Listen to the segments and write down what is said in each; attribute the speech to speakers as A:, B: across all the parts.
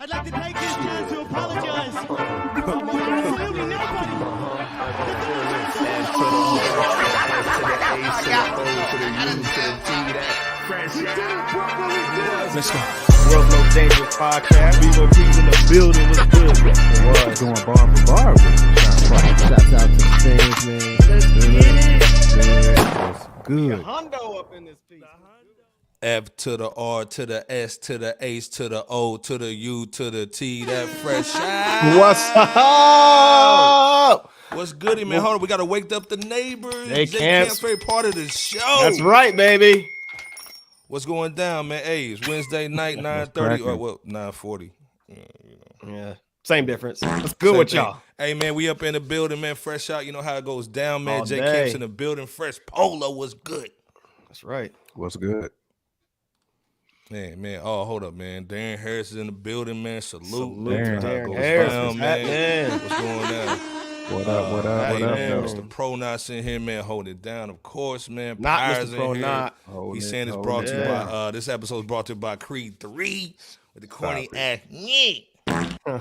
A: I'd like to take this chance to apologize. Absolutely nobody.
B: Let's go. World's Most Dangerous Podcast. BeyHive in the building. What's good?
C: It was going bar for bar.
D: Shouts out to the fans, man.
A: Let's get it.
C: That's good.
B: Hondo up in this piece.
E: F to the R to the S to the H to the O to the U to the T. That fresh out.
B: What's up?
E: What's goody, man? Hold on, we gotta wake up the neighbors.
B: They
E: can't
B: can't.
E: be part of the show.
B: That's right, baby.
E: What's going down, man? Hey, it's Wednesday night, 9:30 or well, 9:40.
B: Yeah, same difference. What's good
E: Same
B: with
E: thing.
B: y'all?
E: Hey, man, we up in the building, man. Fresh out. You know how it goes down, man.
B: All
E: Jay
B: day.
E: Kemp's in the building. Fresh Polo was good.
B: That's right.
C: What's good?
E: Man. Oh, hold up, man. Darren Harris is in the building, man. Salute.
C: Darren.
E: How it goes
B: Harris,
E: down,
B: what's
E: man.
B: happening?
E: What's going on?
C: What up?
E: Hey,
C: What up?
E: man,
C: though?
E: Mr. Pro-Knots in here, man. Hold it down, of course, man.
B: Not
E: Pyre's
B: Mr.
E: in
B: Pro-Knot.
E: here.
C: Hold
E: He's
C: it,
E: saying it's
C: hold
E: brought
C: it
E: to you
B: down.
E: by, this episode is brought to you by Creed 3 with the corny
C: Stop
E: ass.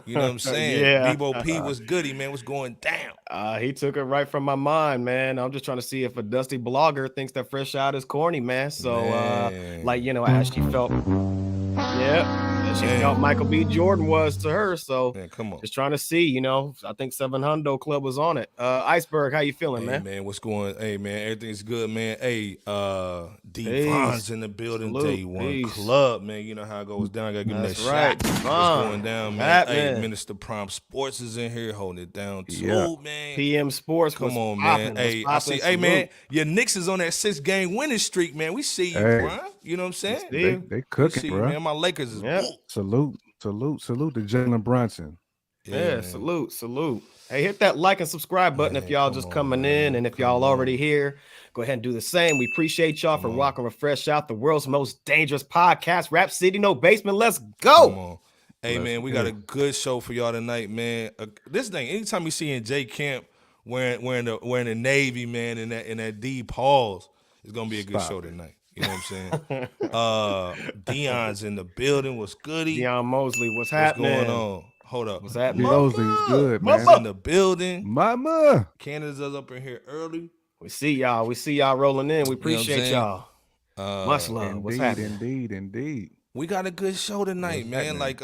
E: You know what I'm saying?
B: Yeah.
E: Bebo P was goody, man. What's going down?
B: He took it right from my mind, man. I'm just trying to see if a dusty blogger thinks that fresh out is corny, man. So,
E: Man.
B: as she felt, as she felt Michael B. Jordan was to her. So,
E: Man, come on.
B: just trying to see, I think 700 Club was on it. Iceberg, how you feeling,
E: Hey,
B: man?
E: what's going? Hey, man, everything's good, man. Hey, Devon's in the building.
B: Salute.
E: Day One
B: Peace.
E: Club, man. You know how it goes down. I gotta give him that
B: That's
E: shot.
B: right.
E: What's
B: Devon.
E: going down, man?
B: That,
E: Hey,
B: man.
E: Minister Prom Sports is in here holding it down too,
C: Yeah.
E: man.
B: PM Sports,
E: Come
B: what's
E: on,
B: poppin',
E: man. Hey,
B: what's
E: I see.
B: poppin'?
E: Hey, man,
B: Salute.
E: your Knicks is on that 6-game winning streak, man. We see you,
C: Hey.
E: bro. You know what I'm saying?
B: Steve.
C: They
E: We
C: cooking,
E: see you,
C: bro.
E: man. My Lakers is
B: Yeah.
E: booked.
C: Salute to Jalen Brunson.
B: Yeah,
E: man.
B: salute. Hey, hit that like and subscribe button if
E: Man,
B: y'all
E: come
B: just
E: on,
B: coming
E: man.
B: in, and if
E: Come
B: y'all
E: on.
B: already here, go ahead and do the same. We appreciate y'all for
E: Come on.
B: rocking with Fresh Out, the world's most dangerous podcast. Rap City, no basement. Let's
E: Come
B: go.
E: on. Hey,
C: Let's
E: man, we
C: go.
E: got a good show for y'all tonight, man. This thing, anytime you see in Jay Kemp wearing the Navy, man, and that D pause, it's gonna be a good
C: Stop
E: show
C: it.
E: tonight. You know what I'm saying? Deion's in the building. What's goody?
B: Deion Mosley, what's
E: What's
B: happening?
E: going on? Hold up.
B: What's happening?
C: Mosley's good,
E: He's
C: man.
E: in the building.
C: Mama.
E: Canada's up in here early.
B: We see y'all. We see y'all rolling in. We
E: what I'm
B: appreciate
E: saying?
B: y'all. Much love. What's happening?
C: Indeed.
E: We got a good show tonight,
C: What's
E: man.
C: happening?
E: Like,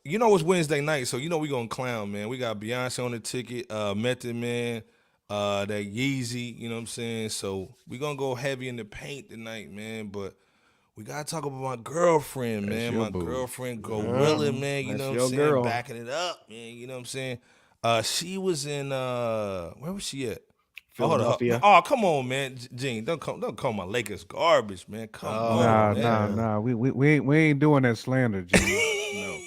E: it's Wednesday night, so we gonna clown, man. We got Beyonce on the ticket, Method Man, that Yeezy, you know what I'm saying? So we gonna go heavy in the paint tonight, man. But we gotta talk about my girlfriend,
C: That's
E: man.
C: your
E: My
C: boo.
E: girlfriend GloRilla, man. You
B: That's
E: know what
B: your
E: I'm saying?
B: girl.
E: Backing it up, man. You know what I'm saying? She was in where was she at?
B: Philadelphia.
E: Oh, come on, man. Gene, don't call my Lakers garbage, man. Come on, man.
C: Nah. We ain't doing that slander, Jimmy. No.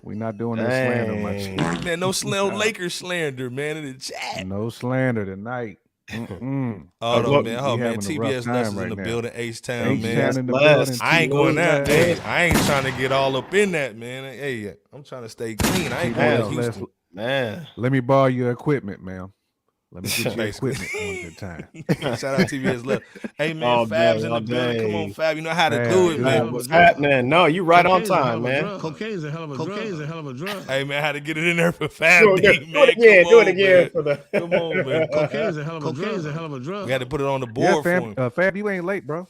C: We not doing that slander much.
E: Man, no Lakers slander, man, in the chat.
C: No slander tonight. Mm-mm.
E: Oh,
C: Look,
E: man.
C: we
E: Oh, man.
C: having a rough
E: TBS
C: time
E: Lessons
C: right
E: in the
C: now.
E: building, H-Town,
C: H-Town
E: man.
C: in the
B: Bless.
C: building.
E: I ain't going
B: Salute,
E: out.
B: man.
E: Hey, I ain't trying to get all up in that, man. Hey, I'm trying to stay clean. I ain't going to
C: Let's-
E: Houston.
B: Man.
C: Let me borrow your equipment, ma'am. Let me get your
E: Basically.
C: equipment one good time.
E: Shout out TBS Left. Hey, man,
B: All
E: Fab's
B: day,
E: in the
B: all
E: building. Come
B: day.
E: on, Fab. You know how to
C: Fab,
E: do it,
C: good.
E: man.
B: What's happening? No, you right on time, man.
A: Cocaine's a hell of a drug.
E: Hey, man, how to get it in there for Fab
B: Do
E: D,
B: it
E: man.
B: again.
E: Come
B: Do
E: on,
B: it again
E: man.
B: for the.
E: Come on, man.
A: Cocaine's a hell of a drug.
E: We had to put it on the
C: Yeah,
E: board for him.
C: Fab, you ain't late, bro.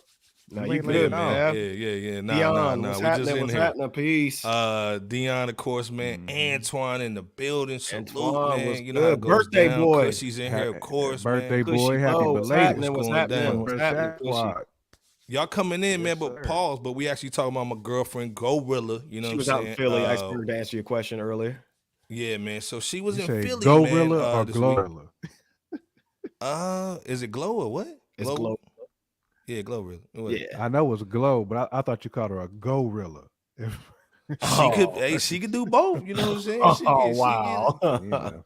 B: No,
C: You
B: you
C: ain't
B: good,
C: late at
E: man.
C: all.
B: man.
E: Yeah.
B: Deion,
E: Nah.
B: what's
E: We just
B: happening?
E: in
B: What's
E: here.
B: happening? Peace.
E: Dion, of course, man. Antoine in the building. Salute,
B: Antoine,
E: man.
B: what's
E: You know how it
B: good?
E: goes
B: Birthday
E: down.
B: boy.
E: Cushy's in here, of course,
C: Birthday
E: man.
C: boy,
B: Cushy
C: happy
B: Bo, what's
C: belated.
B: happening? What's
E: going
B: happening?
E: down.
B: What's
C: Fresh
B: happening?
C: Out
B: Cushy?
C: Squad.
E: Y'all coming in, man,
C: Yes,
E: but
C: sir.
E: pause. But we actually talking about my girlfriend, GloRilla. You know
B: She
E: what
B: was
E: I'm
B: out
E: saying?
B: in Philly. I heard to answer your question earlier.
E: Yeah, man. So she was
C: You
E: in
C: say
E: Philly,
C: GloRilla
E: man.
C: or
E: This week.
C: GloRilla?
E: Is it Glow or what?
B: It's Glow.
E: Yeah, GloRilla. What?
B: Yeah.
C: I know it's Glow, but I thought you called her a GoRilla.
E: She could do both. You know what I'm saying?
B: Wow.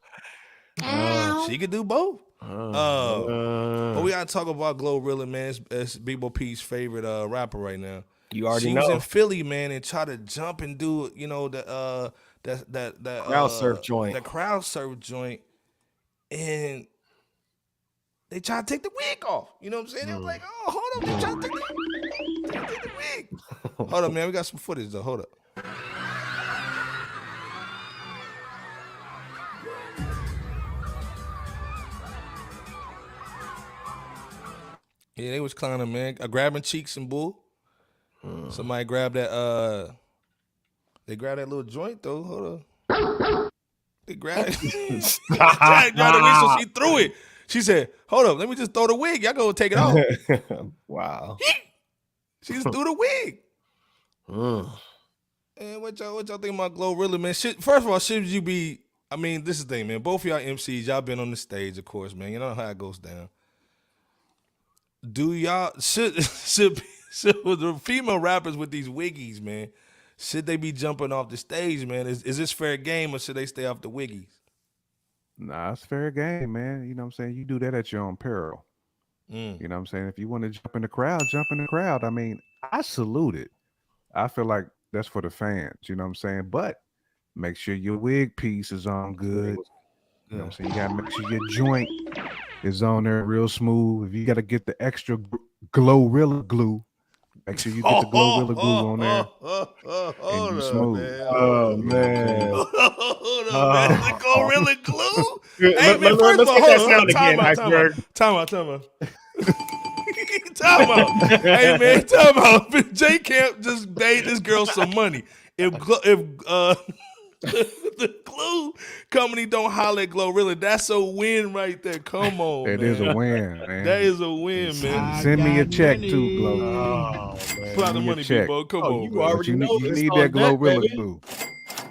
E: She could do both. But we
B: You
E: gotta talk about GloRilla, man. It's Bebo P's favorite rapper right now.
B: already
E: She was
B: know.
E: in Philly, man, and try to jump and do, that
B: Crowd surf joint.
E: the crowd surf joint, and they try to take the wig off. You know what I'm saying? They was like, oh, hold up, they try to take the wig. Hold up, man. We got some footage though. Hold up. Yeah, they was clowning, man. Grabbing cheeks and bull. Somebody grabbed that. They grabbed that little joint though. Hold on. They grabbed it. grabbed the wig, so she threw it. She said, "Hold up, let me just throw the wig. Y'all go take it off."
B: Wow.
E: She just threw the wig.
B: Mm.
E: And what y'all think about GloRilla, man? First of all, should you be? I mean, this is the thing, man. Both of y'all MCs, y'all been on the stage, of course, man. You know how it goes down. Do y'all should the female rappers with these wiggies, man? Should they be jumping off the stage, man? Is this fair game or should they stay off the wiggies?
C: Nah, it's fair game, man. You know what I'm saying? You do that at your own peril. You know what I'm saying? If you want to jump in the crowd, jump in the crowd. I mean, I salute it. I feel like that's for the fans, you know what I'm saying? But make sure your wig piece is on good. You know what I'm saying? You gotta make sure your joint is on there real smooth. If you gotta get the extra GloRilla glue, make sure you get the GloRilla glue on there. And you smooth.
E: Man.
B: Oh man.
E: Hold on, man. The GloRilla glue?
B: Hey, man, first of all, hold on. Time out.
E: Time out. Hey, man, time out. J Camp just paid this girl some money. If the glue company don't holler at GloRilla, that's a win right there. Come on,
C: It
E: man.
C: is a win, man.
E: That is a win, man.
C: Send me a check too, Glo.
B: Oh man.
E: Pull out the money,
C: check.
E: people. Come
B: Oh,
E: on,
B: you
E: man.
B: already
C: You
B: know
C: need
B: this
C: that
B: on deck,
C: GloRilla
B: baby.
C: glue.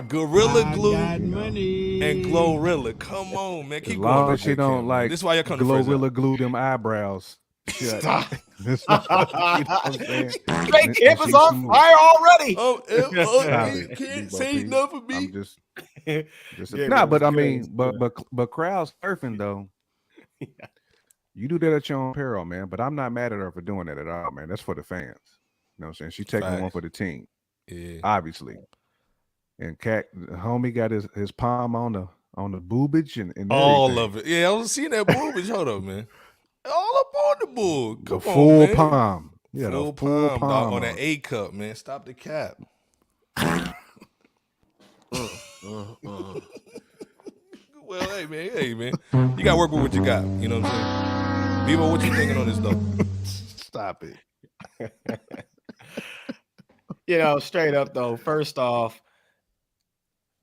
E: Gorilla Glue
A: money.
E: and GloRilla. Come on, man.
C: As
E: Keep
C: long
E: going.
C: as she don't like
E: This is why y'all come to Fresno.
C: GloRilla glue them eyebrows. Shut.
B: Stop.
C: That's what you know what I'm saying?
B: J Camp is
C: She's
B: on
C: smooth.
B: fire already.
E: Oh,
C: Stop
E: he
C: it.
E: can't
C: Debo,
E: say
C: please.
E: enough for me.
C: I'm just
B: Yeah,
C: nah,
B: man,
C: but I
B: it's
C: mean,
B: good.
C: but crowd surfing though. You do that at your own peril, man. But I'm not mad at her for doing that at all, man. That's for the fans. You know what I'm saying? She taking one
E: Facts.
C: for the team,
E: Yeah.
C: obviously. And Cat, the homie got his palm on the boobage and
E: All
C: everything.
E: of it. Yeah, I was seeing that boobage. Hold up, man. All up on the bull.
C: The
E: Come
C: full
E: on, man.
C: palm. Yeah,
E: Full
C: the full
E: palm,
C: palm
E: dog, on
C: on
E: that
C: it.
E: A cup, man. Stop the cap. Well, hey, man. You got to work with what you got. You know what I'm saying? Bebo, what you thinking on this, though?
C: Stop it.
B: You know, straight up though, first off,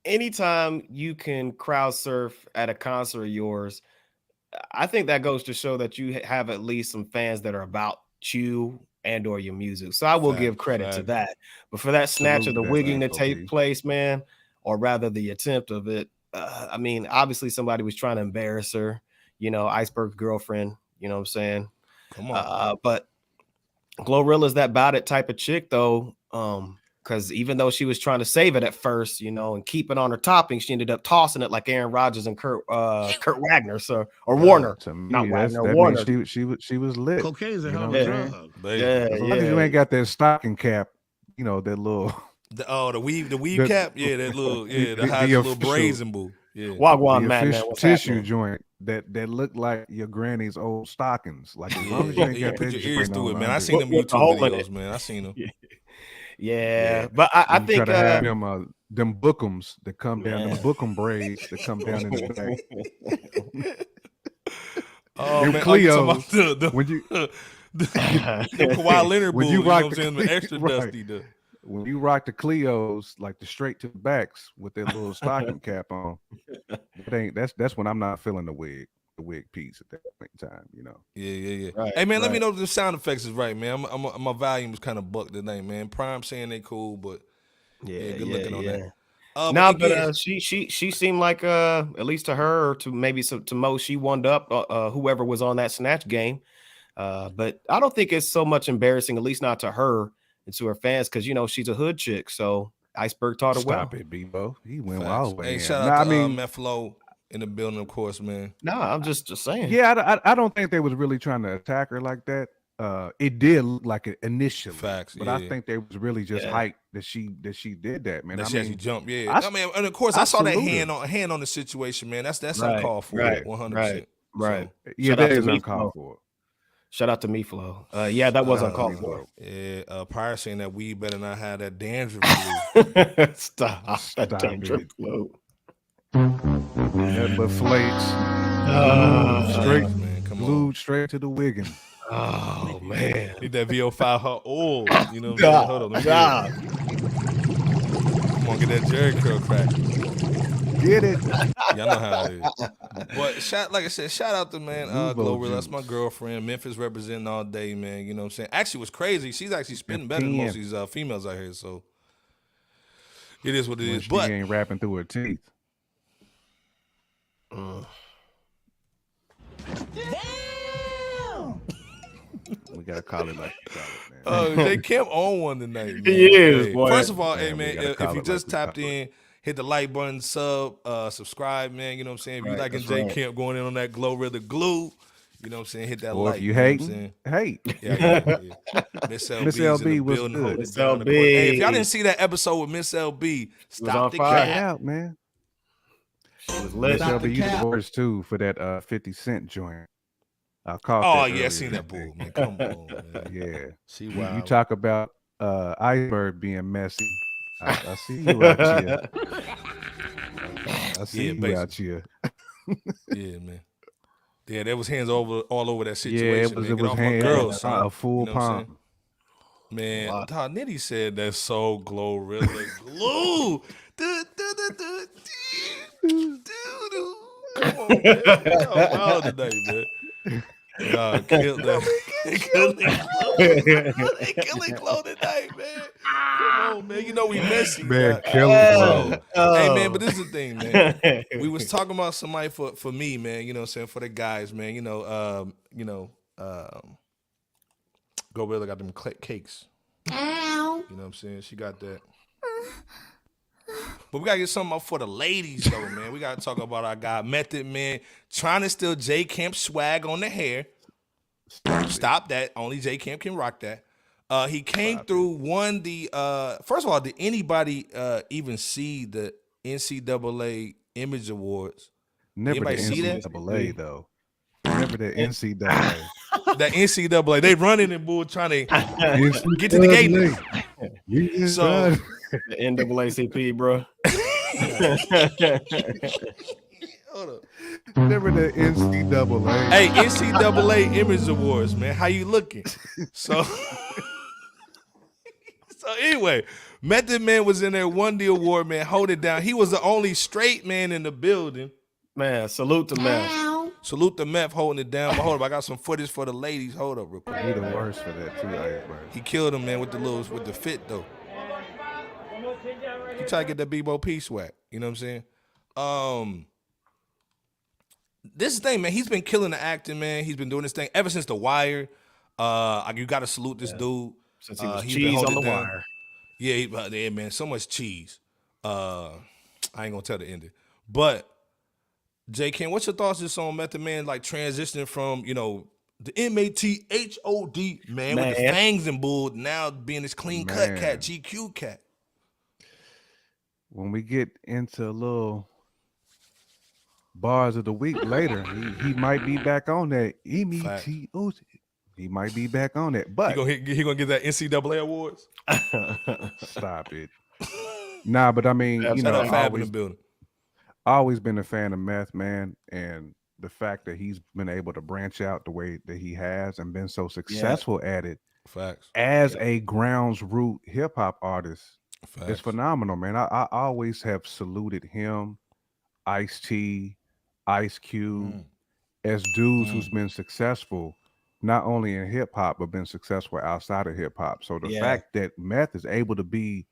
B: anytime you can crowd surf at a concert of yours, I think that goes to show that you have at least some fans that are about you and or your music. So I will give credit to that. But for that snatch of the wigging to take place, man, or rather the attempt of it, I mean, obviously somebody was trying to embarrass her, you know, Iceberg's girlfriend, you know what I'm saying?
E: Come on.
B: But GloRilla's that bout it type of chick though. Because even though she was trying to save it at first, you know, and keep it on her topping, she ended up tossing it like Aaron Rodgers and Kurt Wagner, or Warner.
C: To me,
B: Not Wagner,
C: that
B: Warner.
C: means she was lit.
A: Cocaine's a
C: You
A: hell
C: know
A: of
C: what
A: a
C: I'm
A: drug.
E: Baby.
B: Yeah,
C: As long as you ain't got that stocking cap, you know, that little
E: The weave
C: The-
E: cap? Yeah, that little,
C: the
E: the little
C: official-
E: brazen boo. Yeah.
B: Wagwan
C: the
B: man,
C: official
B: what's
C: tissue
B: happening?
C: joint that looked like your granny's old stockings. Like as long as you ain't
E: You
C: got
E: put
C: that
E: your ears
C: joint
E: through
C: on
E: it, man. I
C: under.
E: seen them
B: With the
E: YouTube
B: hole in
E: videos,
B: it.
E: man. I seen them.
B: Yeah,
E: Yeah.
B: but I
C: You
B: think
C: try to have them bookums that come down, them
B: Man.
C: bookum braids that come down in the back.
E: Oh,
C: Them
E: man. Oh, you talking about
C: Cleos,
E: the
C: when you
E: Kawhi Leonard
C: when
E: boo,
C: you
E: you know
C: rock
E: what I'm
C: the
E: saying? The
C: Cle-
E: extra
C: right.
E: dusty.
C: when you rock the Cleos, like the straight to the backs with that little stocking cap on, that's when I'm not feeling the wig piece at that point in time, you know.
E: Yeah.
B: Right,
E: Hey, man, let me
B: right.
E: know if the sound effects is right, man. My volume is kind of bucked tonight, man. Prime saying they cool, but
B: Yeah,
E: good looking on that.
B: No, but
E: again,
B: she seemed like at least to her or to maybe to Mo, she won up whoever was on that snatch game. But I don't think it's so much embarrassing, at least not to her and to her fans, because you know she's a hood chick. So Iceberg taught her well.
C: Stop it, Bebo. He went
E: facts.
C: all the way
E: Hey,
C: in.
E: shout
C: Nah,
E: out
C: I
E: to
C: mean,
E: Meflo in the building, of course, man.
B: Nah, I'm just saying.
C: yeah, I don't think they was really trying to attack her like that. It did look like it initially,
E: Facts,
C: but I
E: yeah.
C: think they was really just
B: Yeah.
C: hyped that she did that, man.
E: That
C: I
E: she actually
C: mean,
E: jumped, yeah.
C: I
E: I mean, and of course, I
C: I
E: saw that
C: salute her.
E: hand on the situation, man. That's
B: Right,
E: uncalled for,
B: right,
E: 100%.
B: right.
C: yeah,
B: Shout
C: that
B: out to
C: is
B: me,
C: uncalled
B: Flo.
C: for.
B: Shout out to me, Flo. Yeah, that was uncalled for.
E: Yeah, Pyre saying that we better not have that dandruff glue.
B: Stop that
C: Stop
B: dandruff
C: it.
B: glue.
C: Nothing but flakes,
B: Oh,
C: straight
E: man, come on.
C: glued straight to the wiggin.
B: Oh man.
E: Need that VO5 her old. You know what I'm saying? Hold on. Let me get it. Come on, get that Jerry curl crack.
C: Get it.
E: Y'all know how it is. But like I said, shout out to man GloRilla. That's my girlfriend. Memphis representing all day, man. You know what I'm saying? Actually, what's crazy, she's actually spitting better than most of these females out here. So it is what it is. But
C: she ain't rapping through her teeth. We gotta call it like we call it, man.
E: They Kemp on one tonight, man.
B: He is,
E: Hey,
B: boy.
E: first of all,
C: Man,
E: hey man, if you just tapped in, hit the like button, subscribe, man. You know what I'm saying? If you liking J Kemp going in on that GloRilla glue, you know what I'm saying? Hit that
C: Or
E: like.
C: if you
E: know what I'm
C: hating,
E: saying?
C: hate.
E: Yeah. Miss LB
C: was
E: building,
C: good.
E: holding
B: Miss
E: it down the
B: LB.
E: court. Hey, if y'all didn't see that episode with Miss LB, stop
B: on
E: the
B: fire.
C: Check it
E: cap.
C: out, man.
B: She was
C: Miss
B: lit.
C: LB, you the worst too for that 50 Cent joint. I caught
E: Oh
C: that
E: yeah, I
C: earlier
E: seen that
C: today.
E: bull, man. Come on, man.
C: Yeah.
E: She
C: You
E: wild.
C: talk about Iceberg being messy. I see you out here. I see you out here.
E: Yeah, man. Yeah, there was hands all over that situation.
C: Yeah, it was
E: man. Get off my
C: hands,
E: girl, son.
C: a full
E: You know what I'm
C: palm.
E: saying? Man, Todd Nitty said that's so GloRilla glue. Come on, man. Y'all wild tonight, man. Y'all killed that. Killing Glow tonight, man. Come on, man. You know we messy,
C: Man,
E: God.
C: killing
E: Hey, man, but this is the thing, man. We was talking about somebody for me, man. You know what I'm saying? For the guys, man. GloRilla got them cakes. You know what I'm saying? She got that. But we gotta get something up for the ladies, though, man. We gotta talk about our guy Method Man trying to steal J Camp swag on the hair. Stop that. Only J Camp can rock that. He came through, won the first of all, did anybody even see the NCAA Image Awards?
C: Never the
E: Anybody see that?
C: NCAA though. Never the NCAA.
E: That NCAA, they running and bull trying to get to the gate. So
B: The NAACP, bro.
E: hold up.
C: Never the NCAA.
E: Hey, NCAA Image Awards, man. How you looking? So anyway, Method Man was in there, won the award, man. Hold it down. He was the only straight man in the building.
B: Man, salute to Meth.
E: Salute the Meth holding it down. But hold up, I got some footage for the ladies. Hold up, real quick.
C: He the worst for that too. Iceberg.
E: He killed him, man, with the fit though. He tried to get that Bebo P swag. You know what I'm saying? This thing, man, he's been killing the acting, man. He's been doing this thing ever since The Wire. You got to salute this dude.
B: Since he was
E: he's been
B: cheese
E: holding
B: on the
E: it down.
B: wire.
E: Yeah, man, so much cheese. I ain't gonna tell the ending. But J. Ken, what's your thoughts just on Method Man, like transitioning from, you know, the MATHOD man with the fangs and bull, now being this clean cut cat, GQ cat?
C: When we get into a little bars of the week later, he might be back on that MATHOD. He might be back on that, but
E: he gonna get that NCAA awards.
C: Stop it. Nah, but I mean, you know,
E: Fab in the building.
C: Always been a fan of Meth, man, and the fact that he's been able to branch out the way that he has and been so successful at it.
E: Facts.
C: As a grounds root hip hop artist,
E: Facts.
C: it's phenomenal, man. I always have saluted him, Ice-T, Ice Cube, as dudes who's been successful not only in hip hop but been successful outside of hip hop. So the fact that Meth is able to be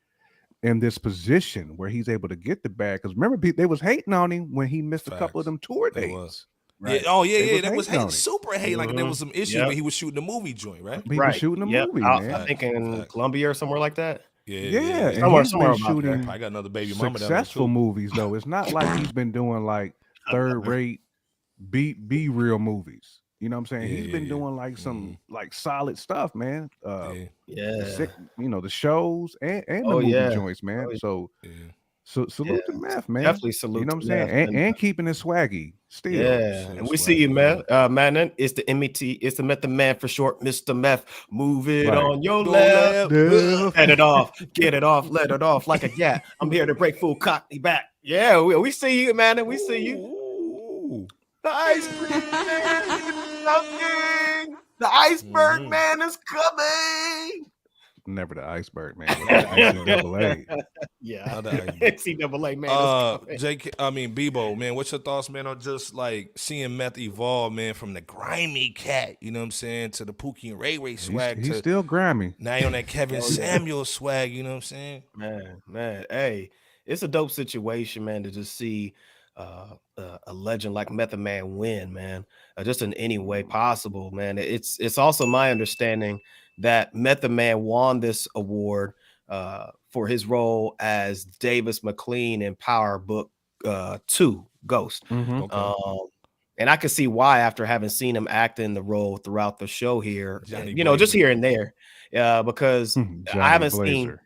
C: in this position where he's able to get the bag, because remember they was hating on him when he missed a couple of them tour dates.
E: Right. Yeah. That was hate, super hate. Like there was some issues when he was shooting the movie joint, right?
C: He was shooting a movie, man.
B: I think in Colombia or somewhere like that.
C: Yeah.
B: And
C: he's been shooting
E: I got another baby mama
C: successful movies though. It's not like he's been doing like third-rate B real movies. You know what I'm saying? He's been doing like some like solid stuff, man. The shows and the movie joints, man. So salute to Meth, man.
B: Definitely salute.
C: You know what I'm saying? And keeping it swaggy still.
B: Yeah, and we see you, Meth. Man, it's the MET, it's the Method Man for short, Mr. Meth. Move it on your left. Get it off, let it off like a gat. I'm here to break full cockney back. Yeah, we see you, man. We see you. The ice cream man, something. The Iceberg Man is coming.
C: Never the Iceberg Man. NCAA.
B: Yeah, NCAA man.
E: Bebo, man, what's your thoughts, man, on just like seeing Meth evolve, man, from the grimy cat, you know what I'm saying, to the Pookie and Ray Ray swag.
C: He's still grimy.
E: Now you're on that Kevin Samuel swag, you know what I'm saying?
B: Man, hey, it's a dope situation, man, to just see a legend like Method Man win, man, just in any way possible, man. It's also my understanding that Method Man won this award for his role as Davis McLean in Power Book 2, Ghost.
E: Okay.
B: And I can see why after having seen him act in the role throughout the show here,
E: Johnny
B: you know, just
E: Blazer.
B: here and there, because I haven't seen,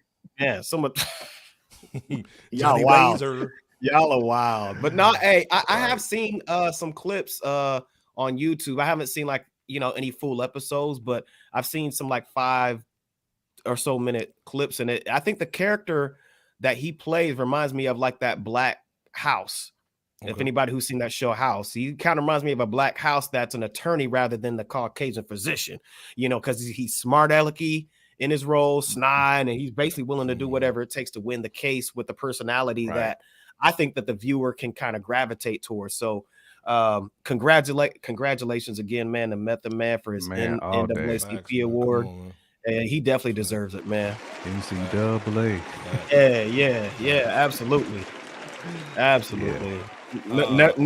B: someone,
E: Johnny
B: wild.
E: Blazer.
B: Y'all are wild. But no, hey, I have seen some clips on YouTube. I haven't seen like, you know, any full episodes, but I've seen some like 5 or so minute clips in it. I think the character that he plays reminds me of like that Black House. Okay. If anybody who's seen that show House, he kind of reminds me of a Black House that's an attorney rather than the Caucasian physician, you know, because he's smart alecky in his role, snide, and he's basically willing to do whatever it takes to win the case with the personality that I think that the viewer can kind of gravitate towards. So congratulations again, man, to Method Man for his NAACP award. And he definitely deserves it, man.
C: NCAA.
B: Yeah, absolutely.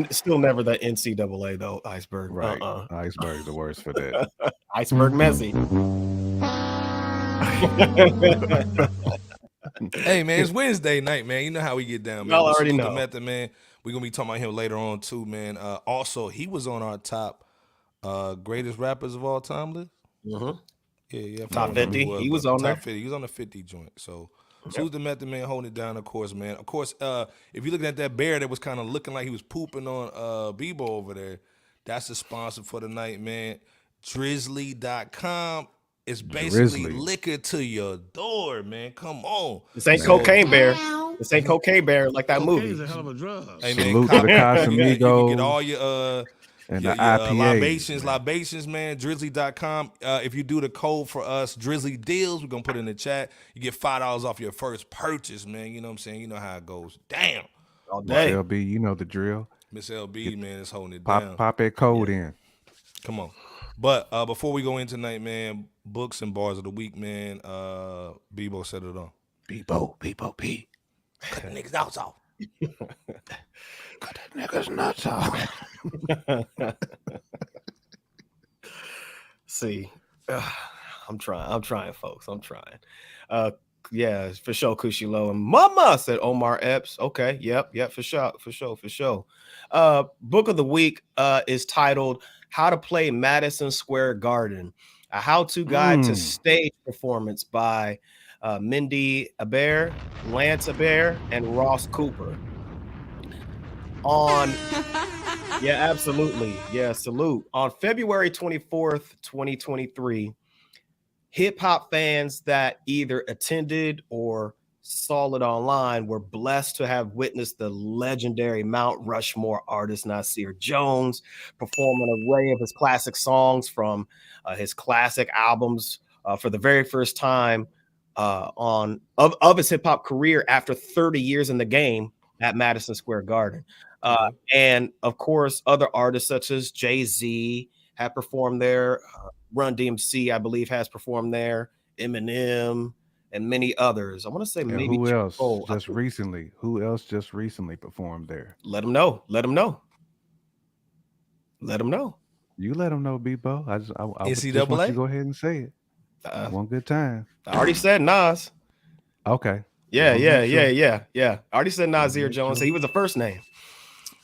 B: Still never the NCAA though, Iceberg.
C: Right. Iceberg's the worst for that.
B: Iceberg messy.
E: Hey man, it's Wednesday night, man. You know how we get down, man.
B: Y'all already know.
E: Method Man. We're gonna be talking about him later on too, man. Also, he was on our top greatest rappers of all time list. Yeah.
B: Top 50. He was on there.
E: 50. He was on the 50 joint. So who's the Method Man holding it down, of course, man. Of course, if you're looking at that bear that was kind of looking like he was pooping on Bebo over there, that's the sponsor for the night, man. Drizzly.com. It's basically liquor to your door, man. Come on.
B: This ain't Cocaine Bear. This ain't Cocaine Bear like that movie.
A: It's a hell of a drug.
E: Hey, man,
C: Salute to the Casamigos.
E: You can get all your
C: and
E: your
C: the IPAs,
E: libations, man. Drizzly.com. If you do the code for us, Drizzly Deals, we're gonna put it in the chat. You get $5 off your first purchase, man. You know what I'm saying? You know how it goes. Damn.
B: All day.
C: Miss LB, you know the drill.
E: Miss LB, man, is holding it down.
C: Pop that code in.
E: Come on. But before we go in tonight, man, books and bars of the week, man. Bebo set it on.
C: Bebo.
E: Cut the niggas nuts off.
C: Cut that niggas nuts off.
B: See, I'm trying, folks. I'm trying. Yeah, for sure. Kushilo and Mama said Omar Epps. Okay, yep, for sure. Book of the week is titled "How to Play Madison Square Garden: A How-To Guide to Stage Performance" by Mindy Aber, Lance Aber, and Ross Cooper. Salute. On February 24th, 2023, hip-hop fans that either attended or saw it online were blessed to have witnessed the legendary Mount Rushmore artist Nasir Jones perform an array of his classic songs from his classic albums for the very first time of his hip-hop career after 30 years in the game at Madison Square Garden. And of course, other artists such as Jay-Z have performed there. Run DMC, I believe, has performed there. Eminem and many others. I want to say maybe
C: who else just recently performed there?
B: Let them know.
C: You let them know, Bebo. I just want you to go ahead and say it. One good time.
B: I already said Nas.
C: Okay.
B: Yeah. I already said Nasir Jones. So he was the first name.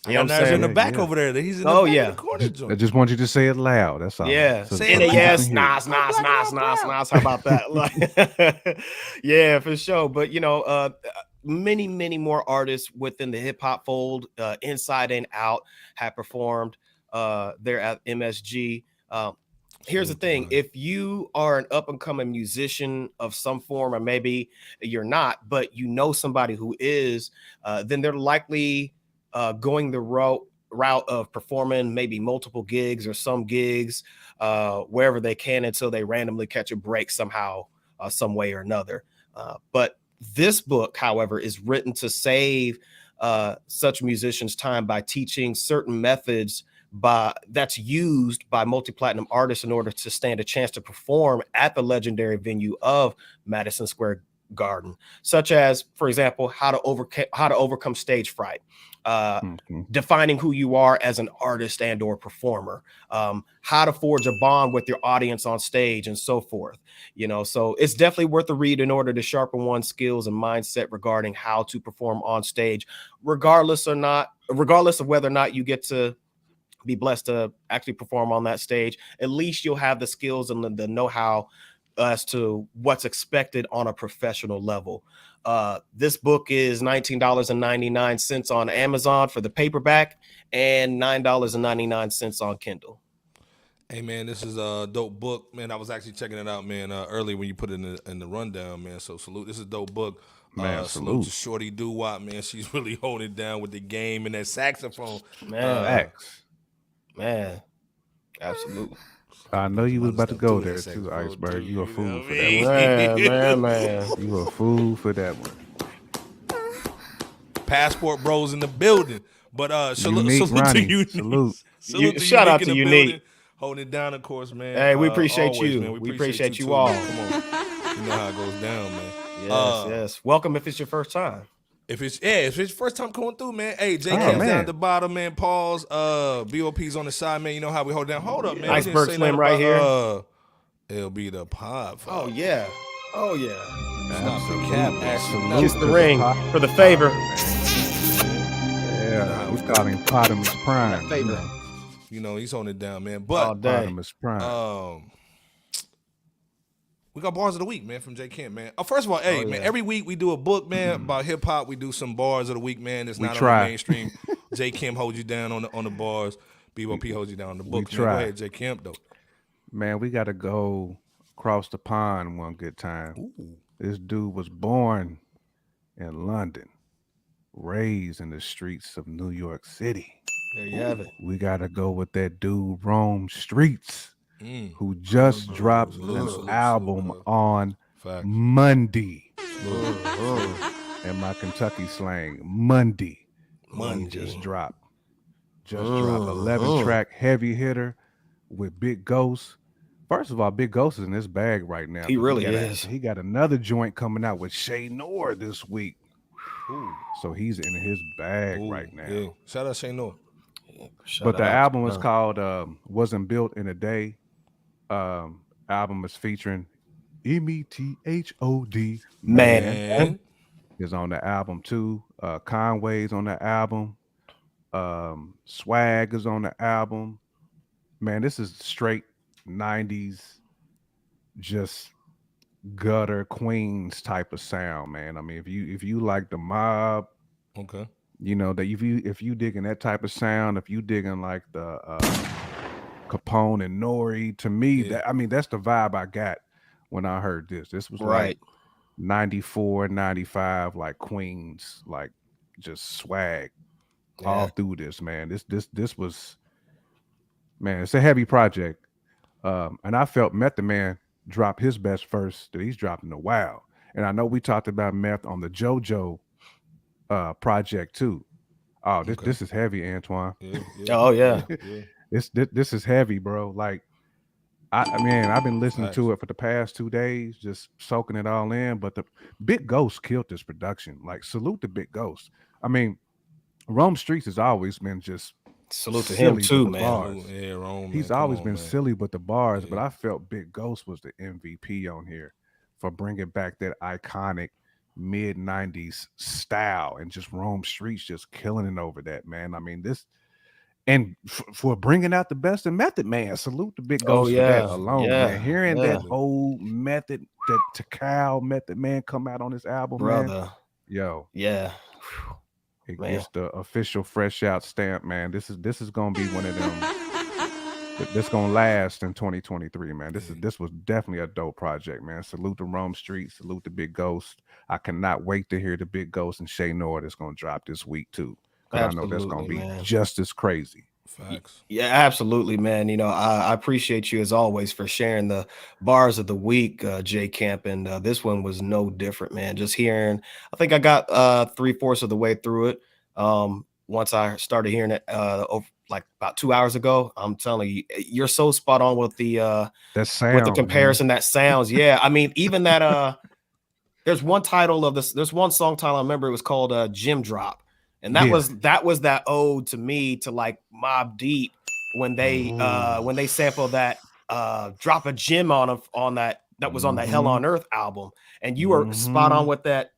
E: You know what I'm saying? In the back over there. He's in the back of the corner joint.
C: I just want you to say it loud. That's all.
B: Yeah.
C: So
B: say it. Yes. Nas. How about that? Yeah, for sure. But you know, many more artists within the hip hop fold, inside and out, have performed there at MSG. Here's the thing: if you are an up and coming musician of some form, or maybe you're not, but you know somebody who is, then they're likely going the route route of performing maybe multiple gigs or some gigs wherever they can until they randomly catch a break somehow, some way or another. But this book, however, is written to save such musicians time by teaching certain methods that's used by multi-platinum artists in order to stand a chance to perform at the legendary venue of Madison Square Garden, such as, for example, how to overcome stage fright, defining who you are as an artist and or performer, how to forge a bond with your audience on stage, and so forth. You know, so it's definitely worth a read in order to sharpen one's skills and mindset regarding how to perform on stage, regardless of whether or not you get to be blessed to actually perform on that stage. At least you'll have the skills and the know-how as to what's expected on a professional level. This book is $19.99 on Amazon for the paperback and $9.99 on Kindle.
E: Hey man, this is a dope book, man. I was actually checking it out, man, earlier when you put it in the rundown, man. So salute. This is a dope book.
C: Man,
E: salute to Shorty Doo-Wop, man. She's really holding it down with the game and that saxophone.
B: Man, man, absolutely.
C: I know you was about to go there too, Iceberg. You a fool for that one.
B: Man.
C: You a fool for that one.
E: Passport bros in the building. But salute to you.
C: Salute.
B: Shout out to Unique.
E: Holding it down, of course, man.
B: Hey, we appreciate
E: always,
B: you.
E: Man.
B: We appreciate you
E: too,
B: all.
E: Man. Come on. You know how it goes down, man.
B: Yes. Welcome if it's your first time.
E: If it's your first time coming through, man. Hey, J Cam's down at the bottom, man. Pause. BOP's on the side, man. You know how we hold down. Hold up, man.
B: Iceberg Slim right here.
E: It'll be the pod.
B: Oh yeah.
E: Stop the cap.
B: Kiss the ring for the favor.
C: Yeah, we call him Potamus Prime.
B: Favor.
E: You know, he's holding it down, man. But
C: Potamus Prime.
E: We got bars of the week, man, from J Camp, man. First of all, man, every week we do a book, man, about hip hop. We do some bars of the week, man. It's not on the mainstream. J Camp holds you down on the bars. BOP holds you down on the book. Go ahead, J Camp, though.
C: Man, we got to go across the pond one good time.
E: Ooh.
C: This dude was born in London, raised in the streets of New York City.
B: There you have it.
C: We got to go with that dude, Rome Streetz, who just dropped an album on Monday. And my Kentucky slang, Monday. Just dropped. 11-track heavy hitter with Big Ghost. First of all, Big Ghost is in his bag right now.
B: He really is.
C: He got another joint coming out with Shay Noor this week. So he's in his bag right now.
E: Yeah. Shout out Shay Noor.
C: But the album is called Wasn't Built in a Day. Album is featuring METHOD
B: Man
C: is on the album too. Conway's on the album. Swag is on the album. Man, this is straight 90s, just gutter Queens type of sound, man. I mean, if you like the Mob,
E: okay,
C: you know that if you digging that type of sound, if you digging like the Capone and Nori, to me, that's the vibe I got when I heard this. This was like 94, 95, like Queens, like just swag all through this, man. This was, man, it's a heavy project. And I felt Method Man drop his best verse that he's dropped in a while. And I know we talked about Meth on the JoJo project too. Oh, this is heavy, Antoine.
B: Oh yeah.
C: This is heavy, bro. Like, I've been listening to it for the past 2 days, just soaking it all in. But the Big Ghost killed this production. Like, salute to Big Ghost. I mean, Rome Streetz has always been just
B: salute to him too, man.
C: Yeah, Rome, he's always been silly with the bars, but I felt Big Ghost was the MVP on here for bringing back that iconic mid-90s style, and just Rome Streetz just killing it over that, man. I mean, this, and for bringing out the best in Method Man, salute to Big Ghost for that alone, man. Hearing that whole Method, that Takal Method Man come out on this album,
B: brother,
C: man. Yo, it
B: man,
C: gets the official fresh out stamp, man. This is gonna be one of them that's gonna last in 2023, man. This was definitely a dope project, man. Salute to Rome Streetz, salute to Big Ghost. I cannot wait to hear the Big Ghost and Shay Noor that's gonna drop this week too, because I know that's gonna be
B: man.
C: just as crazy.
E: Facts.
B: Yeah, absolutely, man. You know, I appreciate you as always for sharing the bars of the week, J Camp, and this one was no different, man. Just hearing, I think I got 3/4 of the way through it. Once I started hearing it, over, like about 2 hours ago, I'm telling you, you're so spot on with
C: That
B: the
C: sound,
B: comparison that sounds. Yeah, I mean, even that. There's one title of this. There's one song title I remember. It was called "Gym Drop." And that was that ode to me to like Mobb Deep when they sampled that drop a gem on that was on the Hell on Earth album. And you were spot on with that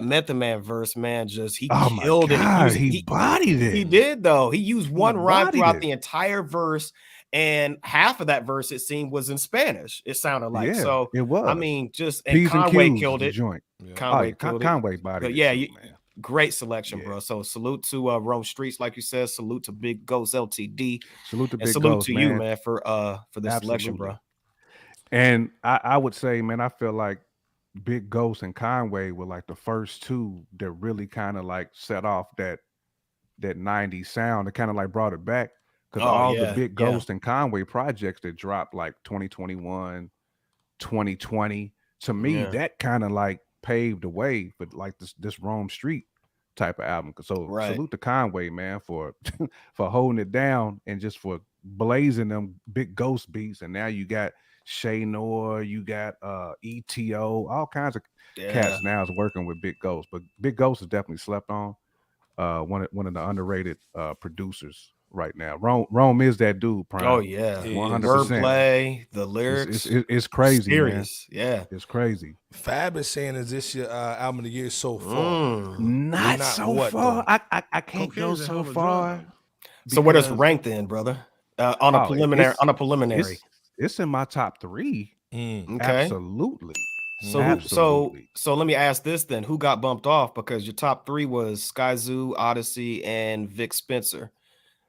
B: Method Man verse, man. Just he killed it.
C: He bodied it.
B: He did though. He used one rhyme throughout the entire verse, and half of that verse it seemed was in Spanish. It sounded like so.
C: It was.
B: I mean, just and
C: P's
B: Conway
C: and Q's,
B: killed it.
C: Joint.
B: Conway killed it.
C: Conway bodied
B: But
C: it.
B: yeah,
C: too, man.
B: great selection, bro. So salute to Rome Streetz, like you said. Salute to Big Ghost LTD.
C: Salute to
B: And
C: Big
B: salute
C: Ghost,
B: to
C: man.
B: you, man, for this selection, bro.
C: And I would say, man, I feel like Big Ghost and Conway were like the first two that really kind of like set off that 90s sound. It kind of like brought it back because the Big Ghost and Conway projects that dropped like 2021, 2020, to me, that kind of like paved the way for like this Rome Street type of album. So salute to Conway, man, for for holding it down and just for blazing them Big Ghost beats. And now you got Shay Noor, you got ETO, all kinds of cats now is working with Big Ghost. But Big Ghost is definitely slept on. One of the underrated producers right now. Rome is that dude, Prime.
B: Oh yeah,
C: 100%.
B: Wordplay, the lyrics,
C: it's crazy,
B: serious.
C: Man.
B: Yeah,
C: it's crazy.
E: Fab is saying, "Is this your album of the year so far?"
C: Not so far. I can't go so far.
B: So where does rank then, brother? On a preliminary.
C: It's in my top 3.
B: Okay,
C: absolutely.
B: So let me ask this then: who got bumped off? Because your top 3 was Skyzoo, Odyssey, and Vic Spencer.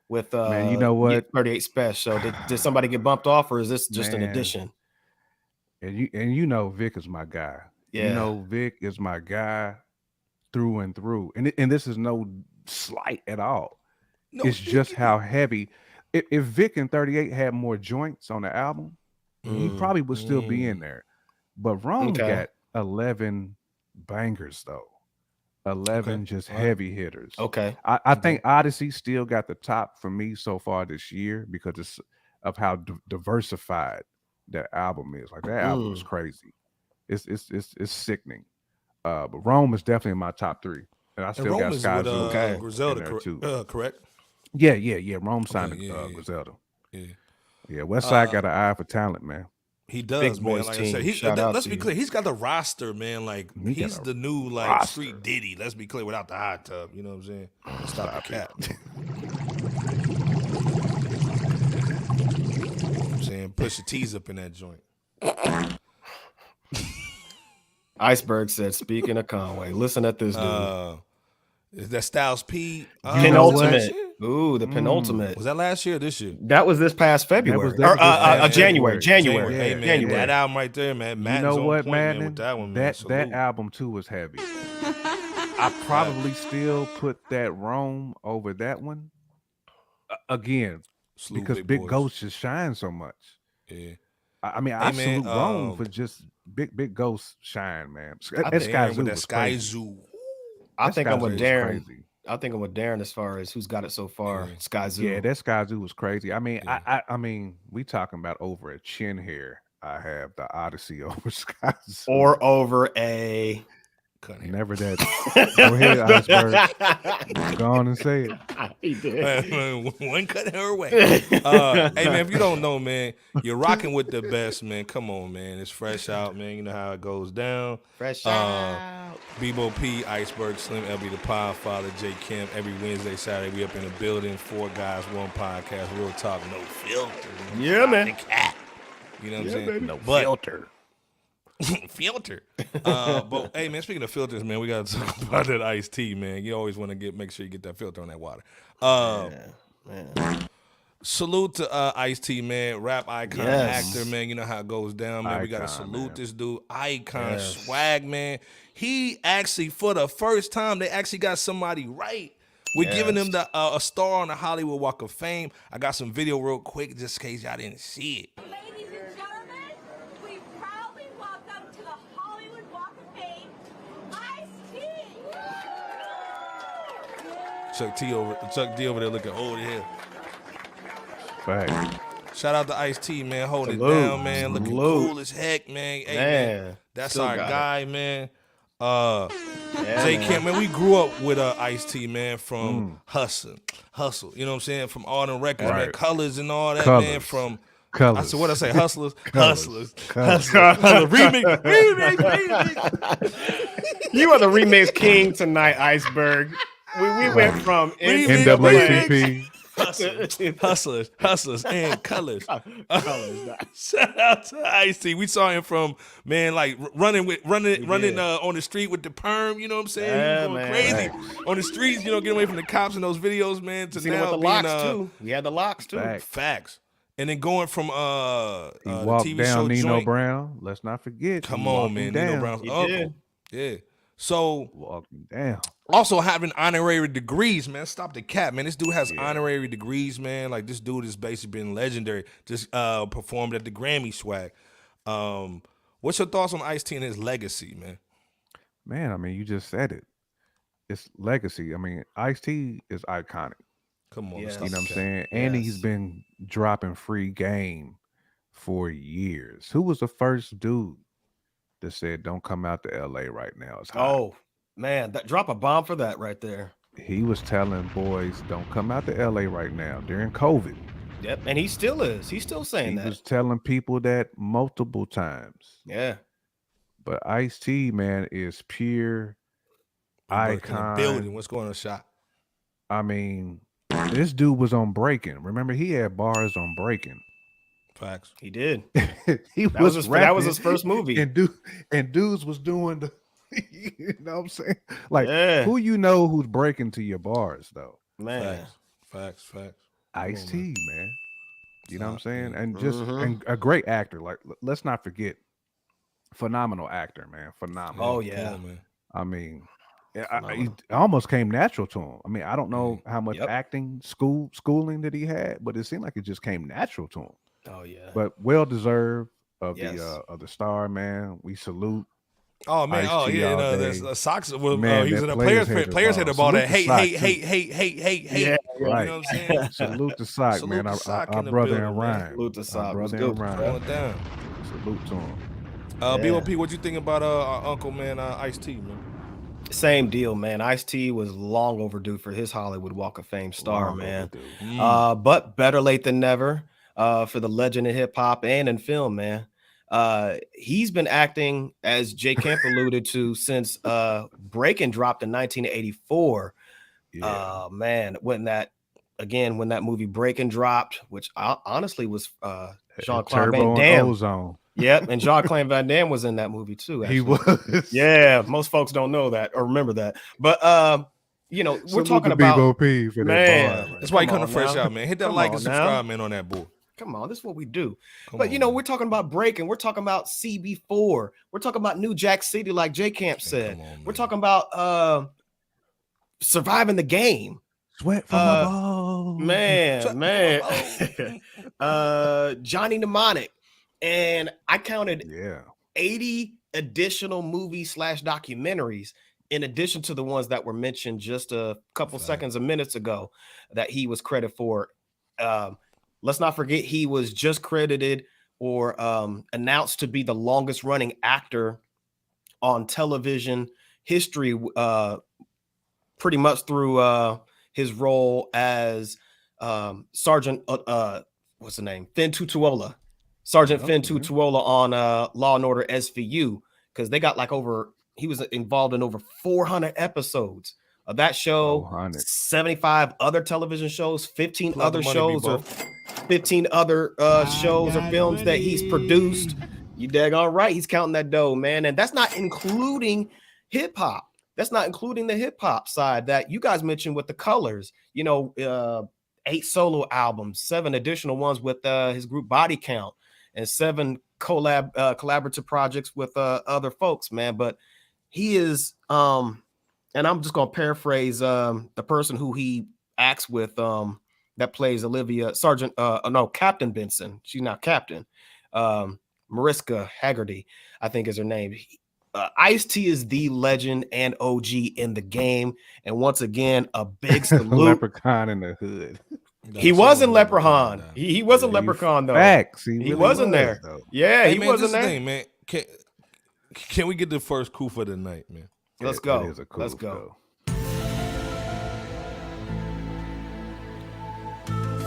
B: With
C: man, you know what?
B: 38 Special. So did somebody get bumped off, or is this just an addition?
C: And you know Vic is my guy.
B: Yeah.
C: You know Vic is my guy through and through. And this is no slight at all. No, it's just how heavy. If Vic and 38 had more joints on the album, he probably would still be in there. But Rome got 11 bangers though. 11 just heavy hitters.
B: Okay.
C: I think Odyssey still got the top for me so far this year because it's of how diversified that album is. Like that album is crazy. It's sickening. But Rome is definitely in my top 3. And I still got Skyzoo
E: Griselda too. Correct?
C: Yeah. Rome signed Griselda. Yeah. Westside got an eye for talent, man.
E: He does, man. Like I said, let's be clear. He's got the roster, man. Like he's the new like street Diddy. Let's be clear, without the hot tub. You know what I'm saying? Stop the cap. I'm saying, push the T's up in that joint.
B: Iceberg said, "Speaking of Conway, listen at this dude.
E: Is that Styles P?
B: Penultimate. Ooh, the penultimate.
E: Was that last year or this year?
B: That was this past February. January.
E: Hey, man, that album right there, man.
C: You know what, man?
E: That one, man.
C: That album too was heavy. I probably still put that Rome over that one. Again, because Big Ghost just shines so much.
E: Yeah.
C: I mean, I salute Rome for just Big Ghost shine, man. That
E: Skyzoo.
B: I think I'm with Darren. I think I'm with Darren as far as who's got it so far. Skyzoo.
C: Yeah, that Skyzoo was crazy. I mean, I mean, we talking about over a chin hair. I have the Odyssey over Skyzoo.
B: Or over a
C: never that. Go ahead, Iceberg. Go on and say it.
B: He did.
E: One cut her away. Hey man, if you don't know, man, you're rocking with the best, man. Come on, man. It's fresh out, man. You know how it goes down.
B: Fresh out.
E: Bebo P, Iceberg Slim, LB the Podfather, J Kim. Every Wednesday, Saturday, we up in the building. 4 guys, 1 podcast. Real talk, no filter.
B: Yeah, man.
E: You know what I'm saying?
C: Baby. No filter.
E: Filter. But hey, man, speaking of filters, man, we got to talk about that iced tea, man. You always want to make sure you get that filter on that water. Salute to Ice T, man, rap icon, actor, man. You know how it goes down, man. We gotta salute this dude, icon, swag, man. He actually, for the first time, they actually got somebody right We're giving him the a star on the Hollywood Walk of Fame. I got some video real quick just in case y'all didn't see it.
F: Ladies and gentlemen, we proudly welcome to the Hollywood Walk of Fame, Ice-T.
E: Chuck D over there looking old as hell.
C: Fact.
E: Shout out to Ice-T, man, holding
B: Salute.
E: it down, man, looking cool as heck, man. Hey, man, that's
B: still
E: our
B: got
E: guy, man. J Camp, man, we grew up with Ice-T, man, from Hustle, you know what I'm saying? From all them records, man, Colors and all that, man, from
C: Colors.
E: I said, what I say, Hustlers.
C: Colors.
E: Remix.
B: You are the remix king tonight, Iceberg. We went from
C: NAACP.
E: Hustlers, and Colors. Shout out to Ice-T. We saw him from, man, like running on the street with the perm, you know what I'm saying?
B: Yeah,
E: He was going crazy on the streets, you know, getting away from the cops in those videos, man. To
B: Seen
E: now
B: with the
E: being,
B: locks too. We had the locks too.
E: Facts. And then going from
C: He
E: the
C: walked
E: TV
C: down
E: show
C: Nino
E: Joint.
C: Brown. Let's not forget.
E: Come
C: He
E: on,
C: walked
E: man.
C: him
E: Nino
C: down.
E: Brown's
B: He
E: uncle.
B: did.
E: Yeah. So
C: Walking down.
E: also having honorary degrees, man. Stop the cap, man. This dude has honorary degrees, man. Like this dude has basically been legendary. Just performed at the Grammy swag. What's your thoughts on Ice-T and his legacy, man?
C: Man, I mean, you just said it. It's legacy. I mean, Ice-T is iconic.
E: Come on,
B: Yes.
E: stop
C: You know
E: the
C: what I'm
E: cap.
C: saying? And he's
B: Yes.
C: been dropping free game for years. Who was the first dude that said, don't come out to LA right now? It's hot.
B: Oh man, drop a bomb for that right there.
C: He was telling boys, don't come out to LA right now during COVID.
B: Yep, and he still is. He's still saying
C: He
B: that.
C: was telling people that multiple times.
B: Yeah.
C: But Ice-T, man, is pure
E: Working in the
C: icon.
E: building. What's going on, shot?
C: I mean, this dude was on Breaking. Remember, he had bars on Breaking.
E: Facts.
B: He did.
C: He
B: That was his
C: rapping,
B: first movie.
C: and dudes was doing the, you know what I'm saying? Like,
B: Yeah.
C: who you know who's breaking to your bars though?
B: Man.
E: Facts.
C: Ice-T, man. You know what I'm saying?
E: man.
C: And just and a great actor. Like, let's not forget, phenomenal actor, man. Phenomenal.
B: Oh
E: Come
B: yeah.
E: on, man.
C: I mean, it
B: Phenomenal.
C: almost came natural to him. I mean, I don't know how much
B: Yep.
C: acting schooling that he had, but it seemed like it just came natural to him.
B: Oh yeah.
C: But well deserved of
B: Yes.
C: the star, man. We salute.
E: Oh man,
C: Ice-T
E: yeah,
C: all
E: there's
C: day.
E: Socks. Well,
C: Man,
E: using
C: that
E: the players
C: players
E: had
C: had
E: the
C: the
E: ball.
C: ball.
E: That
C: Salute
E: hate.
C: the sock, too.
E: You
C: Right.
E: know what I'm saying?
C: Salute the sock,
E: Salute
C: man.
E: the
C: Our,
E: sock
C: our
E: in the
C: brother
E: building,
C: in
E: man.
C: rhyme.
B: Salute the
C: Our
B: sock.
C: brother
B: Let's
C: in
B: go.
C: rhyme.
E: Going down.
C: Salute to him.
E: BOP, what you think about our uncle, man, Ice-T, man?
B: Same deal, man. Ice-T was long overdue for his Hollywood Walk of Fame star,
C: Long
B: man.
C: overdue.
B: But better late than never for the legend of hip hop and in film, man. He's been acting, as Jay Camp alluded to, since Breaking dropped in 1984.
C: Yeah.
B: Man, when that movie Breaking dropped, which honestly was Jean-Claude
C: Turbo
B: Van
C: and
B: Damme.
C: Ozone.
B: Yep, and Jean-Claude Van Damme was in that movie too.
C: He
B: actually.
C: was.
B: Yeah, most folks don't know that or remember that. But you know, we're
C: Salute
B: talking
C: to
B: about
C: BOP for
B: man.
C: that bar.
E: That's why you
B: Come
E: come to
B: on
E: Fresh
B: now.
E: Out, man. Hit that
B: Come
E: like
B: on
E: and
B: now.
E: subscribe, man, on that boy.
B: Come on, this is what we do.
E: Come
B: But
E: on,
B: you know,
E: man.
B: we're talking about Breaking. We're talking about CB4. We're talking about New Jack City, like J Camp said.
E: come on,
B: We're
E: man.
B: talking about surviving the game.
C: Sweat from my balls.
B: Man. Johnny Mnemonic. And I counted
C: Yeah.
B: 80 additional movies / documentaries in addition to the ones that were mentioned just a couple seconds or minutes ago that he was credited for. Let's not forget he was just credited or announced to be the longest running actor on television history, pretty much through his role as Sergeant what's the name? Finn Tutuola. Sergeant Finn Tutuola on Law and Order SVU, because they got like he was involved in over 400 episodes of that show,
C: 400.
B: 75 other television shows, 15
E: Pull out the
B: other
E: money,
B: shows, or 15 other shows or films that he's produced. You daggone right, he's counting that dough, man. And that's not including hip hop. That's not including the hip hop side that you guys mentioned with the Colors. You know, 8 solo albums, 7 additional ones with his group Body Count, and 7 collaborative projects with other folks, man. But he is and I'm just gonna paraphrase the person who he acts with that plays Olivia Sergeant Captain Benson. She's not Captain. Mariska Haggerty, I think is her name. Ice-T is the legend and OG in the game, and once again, a big salute.
C: Leprechaun in the hood.
B: He was in Leprechaun. He was a leprechaun though.
C: Facts.
B: He
C: really
B: wasn't there.
C: Though.
B: Yeah,
E: Hey,
B: he
E: man,
B: wasn't
E: this
B: there.
E: Thing, man. Can we get the first coup for the night, man?
B: Let's
C: That
B: go.
C: is a cool
B: Let's go.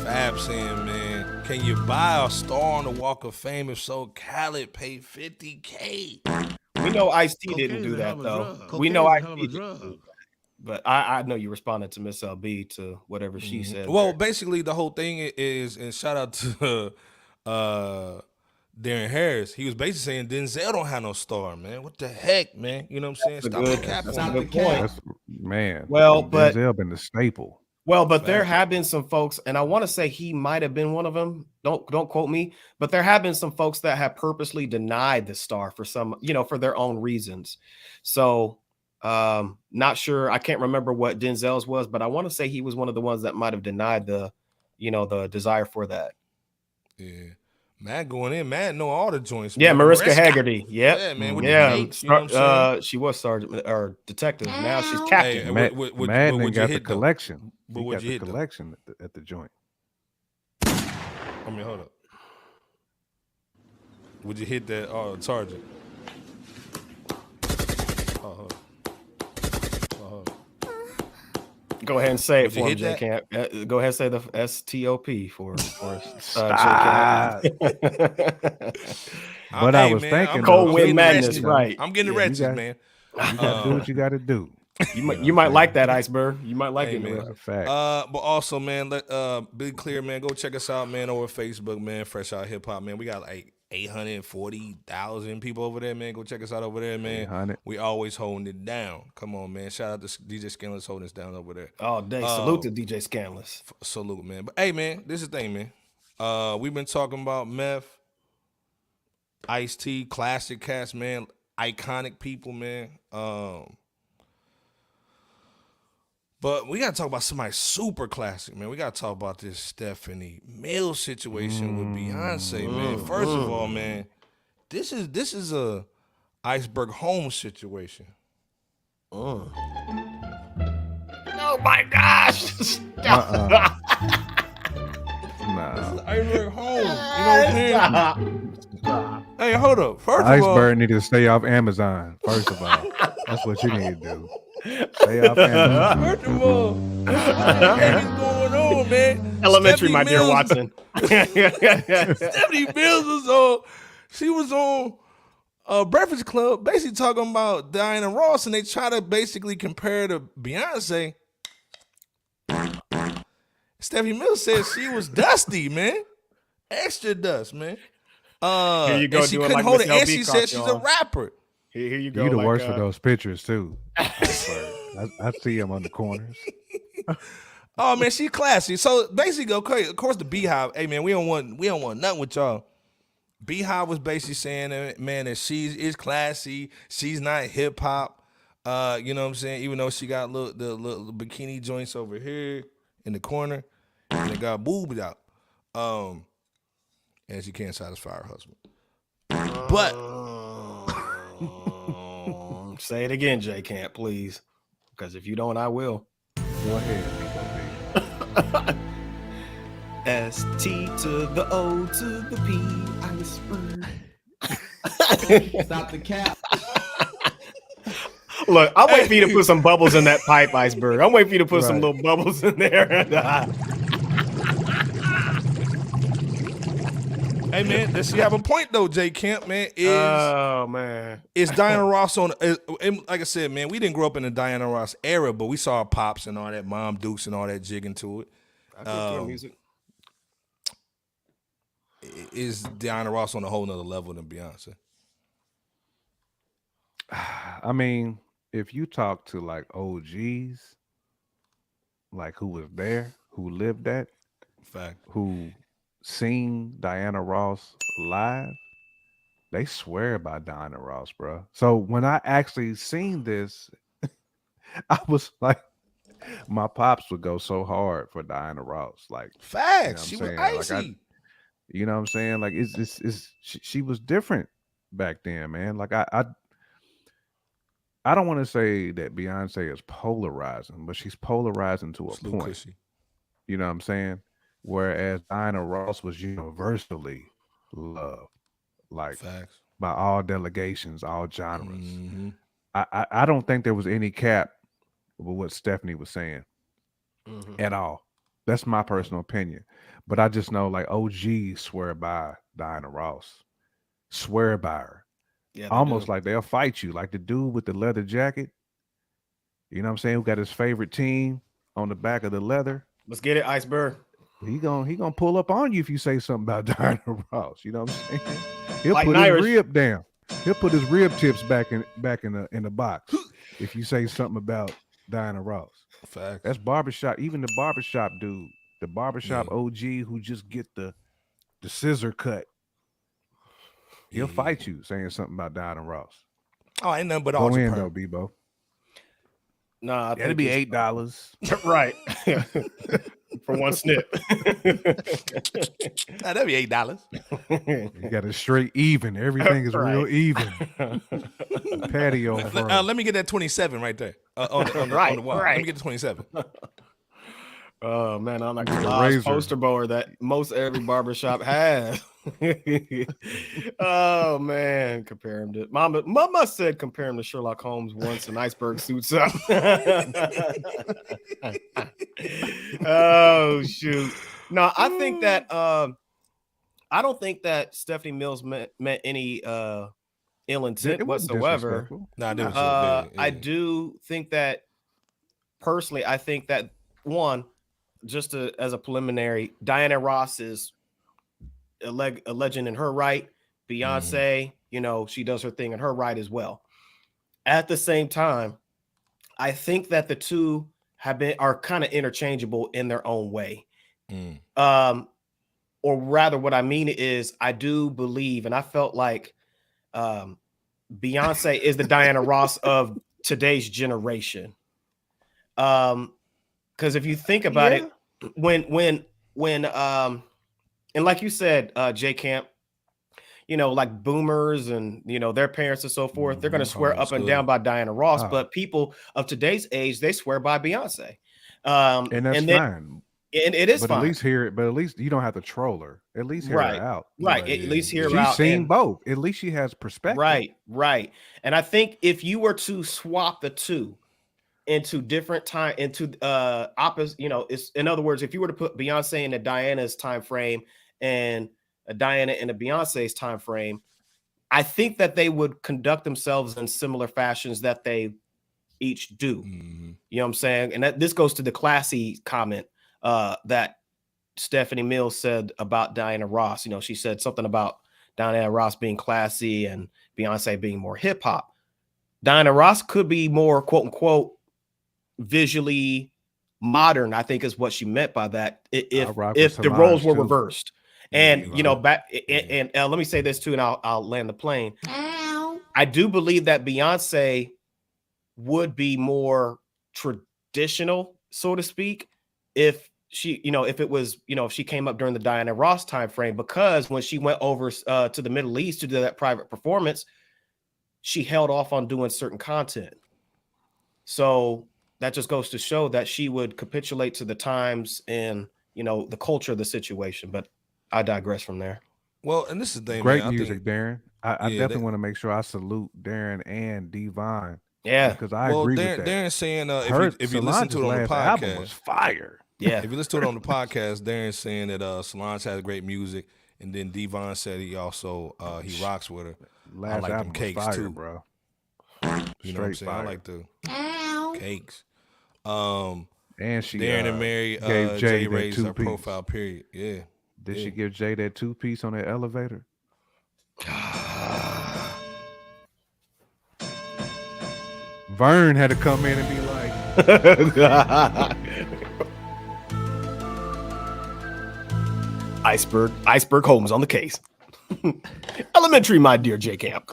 E: Fab saying, man, can you buy a star on the Walk of Fame? If so, Khaled paid $50K.
B: We know Ice-T
A: Cocaine
B: didn't
A: is
B: do
A: a
B: that
A: hell of a
B: though.
A: drug.
B: We know
A: Cocaine is a hell of
B: Ice-T
A: a
B: didn't do
A: drug.
B: that. But I know you responded to Miss LB to whatever she said.
E: Well,
B: there.
E: basically, the whole thing is, and shout out to Darren Harris. He was basically saying Denzel don't have no star, man. What the heck, man? You know what I'm saying? Stop the cap.
B: That's
E: on
B: a
E: him.
B: good point.
C: That's, man.
B: Well, but
C: Denzel been the staple.
B: Well, but there have been some folks, and I want to say he might have been one of them. Don't quote me, but there have been some folks that have purposely denied the star for some, for their own reasons. So, not sure. I can't remember what Denzel's was, but I want to say he was one of the ones that might have denied the desire for that.
E: Yeah. Matt going in. Matt know all the joints.
B: Yeah,
E: man.
B: Mariska Haggerty. Yep.
E: Yeah, man. With
B: Yeah.
E: the dates, you know what I'm saying?
B: She was sergeant or detective. Now she's captain.
E: Hey,
C: Madden
E: would you
C: got the
E: hit, though?
C: collection.
E: But
C: He
E: would
C: got
E: you
C: the
E: hit, though?
C: collection at the joint.
E: I mean, hold up. Would you hit that sergeant? Hold up.
B: Go ahead and say it
E: Would you
B: for him,
E: hit
B: J. Camp. Go ahead and say the STOP for
C: Stop. But I was thinking,
B: Cold
C: though,
B: Wind
E: getting
B: Madness,
E: rested.
B: right.
E: I'm getting
C: Yeah,
E: rested,
C: you got-
E: man.
C: you gotta do what you gotta do.
B: You might like that, Iceberg. You might like
E: Hey,
B: it,
E: man.
B: man.
C: Fact.
E: But also, man, be clear, man. Go check us out, man, over Facebook, man. Fresh Out Hip Hop, man. We got like 840,000 people over there, man. Go check us out over there, man.
C: 800.
E: We always holding it down. Come on, man. Shout out to DJ Skinless holding us down over there.
B: All day. Salute to DJ Scanless.
E: Salute, man. But hey, man, this is the thing, man. We've been talking about meth, Ice-T, classic cats, man, iconic people, man. But we gotta talk about somebody super classic, man. We gotta talk about this Stephanie Mills situation with Beyonce, man. First of all, man, this is a Iceberg Holmes situation.
B: Oh my gosh!
C: Nah.
E: Iceberg Holmes, you know what I'm saying? Hey, hold up. First of all,
C: Iceberg need to stay off Amazon. First of all, that's what you need to do. Stay off Amazon.
E: First of all, what the heck is going on, man?
B: Elementary,
E: Stephanie
B: my dear
E: Mills-
B: Watson.
E: Stephanie Mills was on. She was on Breakfast Club, basically talking about Diana Ross, and they try to basically compare to Beyonce. Stephanie Mills said she was dusty, man, extra dust, man.
B: Here you go,
E: and she
B: doing
E: couldn't
B: like
E: hold
B: Miss
E: it, and
B: LB
E: she
B: caught
E: said she's
B: y'all.
E: a rapper.
B: Here you go.
C: You the
B: like,
C: worst for those pictures too. Iceberg. I see him on the corners.
E: Oh man, she classy. So basically, okay, of course the BeyHive. Hey man, we don't want nothing with y'all. BeyHive was basically saying that, man, that she is classy. She's not hip hop. You know what I'm saying? Even though she got the little bikini joints over here in the corner, and they got boobs out. And she can't satisfy her husband. But
B: say it again, J. Camp, please. Because if you don't, I will.
C: Go ahead, B.
B: S-T to the O to the P, Iceberg.
D: Stop the cap.
B: Look, I'm waiting for you to put some bubbles in that pipe, Iceberg. I'm waiting for you to put some
C: Right.
B: little bubbles in there.
E: hey man, does she have a point though, J. Camp, man?
B: Oh, man.
E: Is Diana Ross on? Like I said, man, we didn't grow up in the Diana Ross era, but we saw our pops and all that, Mom Dukes and all that jigging to it.
B: I think your music.
E: Is Diana Ross on a whole nother level than Beyonce?
C: I mean, if you talk to like OGs, like who was there, who lived that,
E: Fact.
C: who seen Diana Ross live, they swear by Diana Ross, bro. So when I actually seen this, I was like, my pops would go so hard for Diana Ross. Like,
E: Facts.
C: you
E: She
C: know
E: was
C: what I'm saying?
E: icy.
C: You know what I'm saying? Like, she was different back then, man. Like, I don't want to say that Beyonce is polarizing, but she's polarizing to a
E: Slew
C: point.
E: Cushy.
C: You know what I'm saying? Whereas Diana Ross was universally loved, like
E: Facts.
C: by all delegations, all genres.
E: Mm-hmm.
C: I don't think there was any cap with what Stephanie was saying at all. That's my personal opinion. But I just know like OGs swear by Diana Ross. Swear by her.
B: Yeah,
C: Almost like they'll fight you. Like the dude with the leather jacket. You know what I'm saying? Who got his favorite team on the back of the leather.
B: Let's get it, Iceberg.
C: He gonna pull up on you if you say something about Diana Ross. You know what I'm saying? He'll
B: Like
C: put
B: Irish.
C: his rib down. He'll put his rib tips back in the box if you say something about Diana Ross.
E: Facts.
C: That's barbershop. Even the barbershop dude, the barbershop OG who just get the scissor cut. He'll fight you saying something about Diana Ross.
E: Oh, ain't nothing but
C: Go
E: all
C: in though, Bebo.
B: Nah,
C: It'll be $8.
B: Right. For one snip.
E: That'd be $8.
C: You got it straight even. Everything is real even. Patio.
E: Let me get that 27 right there on the wall. Let me get the 27.
B: Oh man, I'm like the large poster board that most every barbershop has. Oh man, compare him to Mama said compare him to Sherlock Holmes once and Iceberg suits up. Oh shoot. No, I think that I don't think that Stephanie Mills meant any ill intent whatsoever.
E: Nah,
B: I do think that personally, I think that one, just as a preliminary, Diana Ross is a legend in her right. Beyonce, you know, she does her thing in her right as well. At the same time, I think that the two are kind of interchangeable in their own way. Or rather, what I mean is, I do believe, and I felt like Beyonce is the Diana Ross of today's generation. Because if you think about it, when and like you said, J Camp, you know, like boomers and you know their parents and so forth, they're going to swear up and down by Diana Ross, but people of today's age, they swear by Beyonce,
C: and that's fine.
B: And it is
C: but
B: fine.
C: At least hear it. But at least you don't have to troll her. At least hear her out.
B: Right. At least hear her out.
C: She's seen both. At least she has perspective.
B: Right. And I think if you were to swap the two into different time, into opposite, you know, it's in other words, if you were to put Beyonce in a Diana's time frame and a Diana in a Beyonce's time frame, I think that they would conduct themselves in similar fashions that they each do. You know what I'm saying? And this goes to the classy comment that Stephanie Mills said about Diana Ross. You know, she said something about Diana Ross being classy and Beyonce being more hip hop. Diana Ross could be more quote unquote visually modern, I think is what she meant by that. If the roles were reversed. And you know, back and let me say this too, and I'll land the plane. I do believe that Beyonce would be more traditional, so to speak, if she, you know, if it was, you know, if she came up during the Diana Ross time frame, because when she went over to the Middle East to do that private performance, she held off on doing certain content. So that just goes to show that she would capitulate to the times and, you know, the culture of the situation. But I digress from there.
E: Well, and this is the thing,
C: great
E: man,
C: music, Darren. I definitely want to make sure I salute Darren and Devon.
B: Yeah,
C: because I agree with that.
E: Darren's saying if you listen to it on the
C: podcast, was fire.
B: Yeah,
E: if you listen to it on the podcast, Darren's saying that Solange has great music, and then Devon said he also he rocks with her.
C: Last
E: I like
C: album
E: them cakes
C: fire,
E: too,
C: bro.
E: You know what I'm saying?
C: Fire.
E: I like the cakes.
C: And she
E: Darren and Mary
C: gave
E: J raised her
C: two-piece.
E: profile. Period. Yeah.
C: Did she give Jay that 2-piece on that elevator? Vern had to come in and be like,
B: Iceberg Holmes on the case. Elementary, my dear J Camp.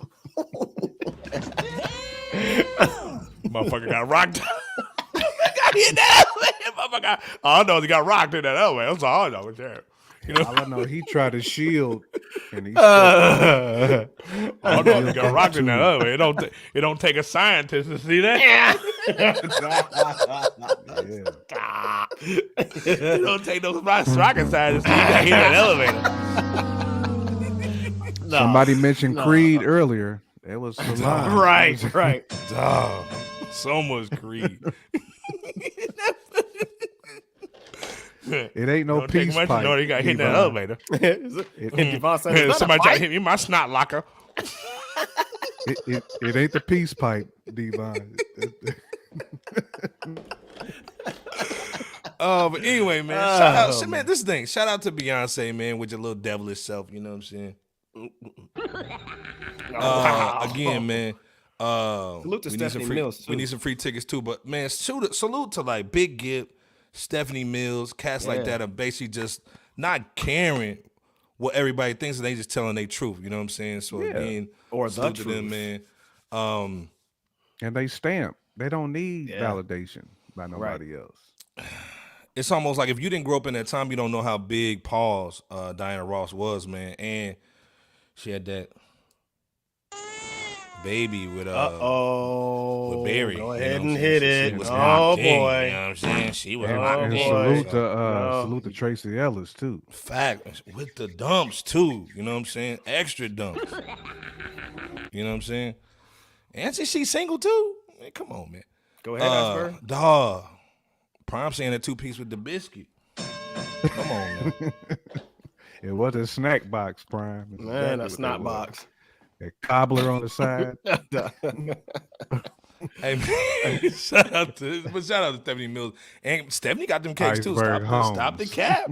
E: Motherfucker got rocked. hit that elevator. I know he got rocked in that elevator. That's all I know. You know,
C: All I know, he tried to shield, and he
E: I know he got rocked in that elevator. It don't take a scientist to see that. It don't take no rocket scientist to see that hit that elevator.
C: Somebody mentioned Creed earlier. It was Salon.
B: Right.
E: Dog, so much Creed.
C: It ain't no
E: Don't
C: peace
E: take much
C: pipe.
E: to know he got hit in that elevator. Somebody tried to hit me in my snot locker.
C: It ain't the peace pipe, Devon.
E: But anyway, man. Shout out, man. This thing. Shout out to Beyonce, man, with your little devilish self. You know what I'm saying? Again, man.
B: Salute to Stephanie Mills, too.
E: We need some free tickets too. But man, salute to like Big Gibb, Stephanie Mills, cats like that are basically just not caring what everybody thinks, and they just telling their truth. You know what I'm saying? So again,
B: or
E: salute
B: the
E: to them, man.
C: And they stamp. They don't need validation by nobody else.
E: It's almost like if you didn't grow up in that time, you don't know how big Paul's Diana Ross was, man. And she had that baby with Barry.
B: Go ahead and hit it.
E: She was
B: Oh
E: boy.
B: boy.
E: You know what I'm saying? She was
C: And
B: boy.
C: salute to Tracy Ellis too.
E: fact with the dumps too. You know what I'm saying? Extra dumps. You know what I'm saying? And she's single too. Man, come on, man.
B: Go ahead, Asper.
E: Dog. Prime saying a 2-piece with the biscuit. Come on, man.
C: It was a snack box, Prime. It's
B: Man,
C: exactly
B: a
C: what
B: snot
C: that was.
B: box.
C: A cobbler on the side.
E: Hey, man, shout out to Stephanie Mills. And Stephanie got them cakes too.
C: Iceberg
E: Stop the
C: Homes.
E: cap.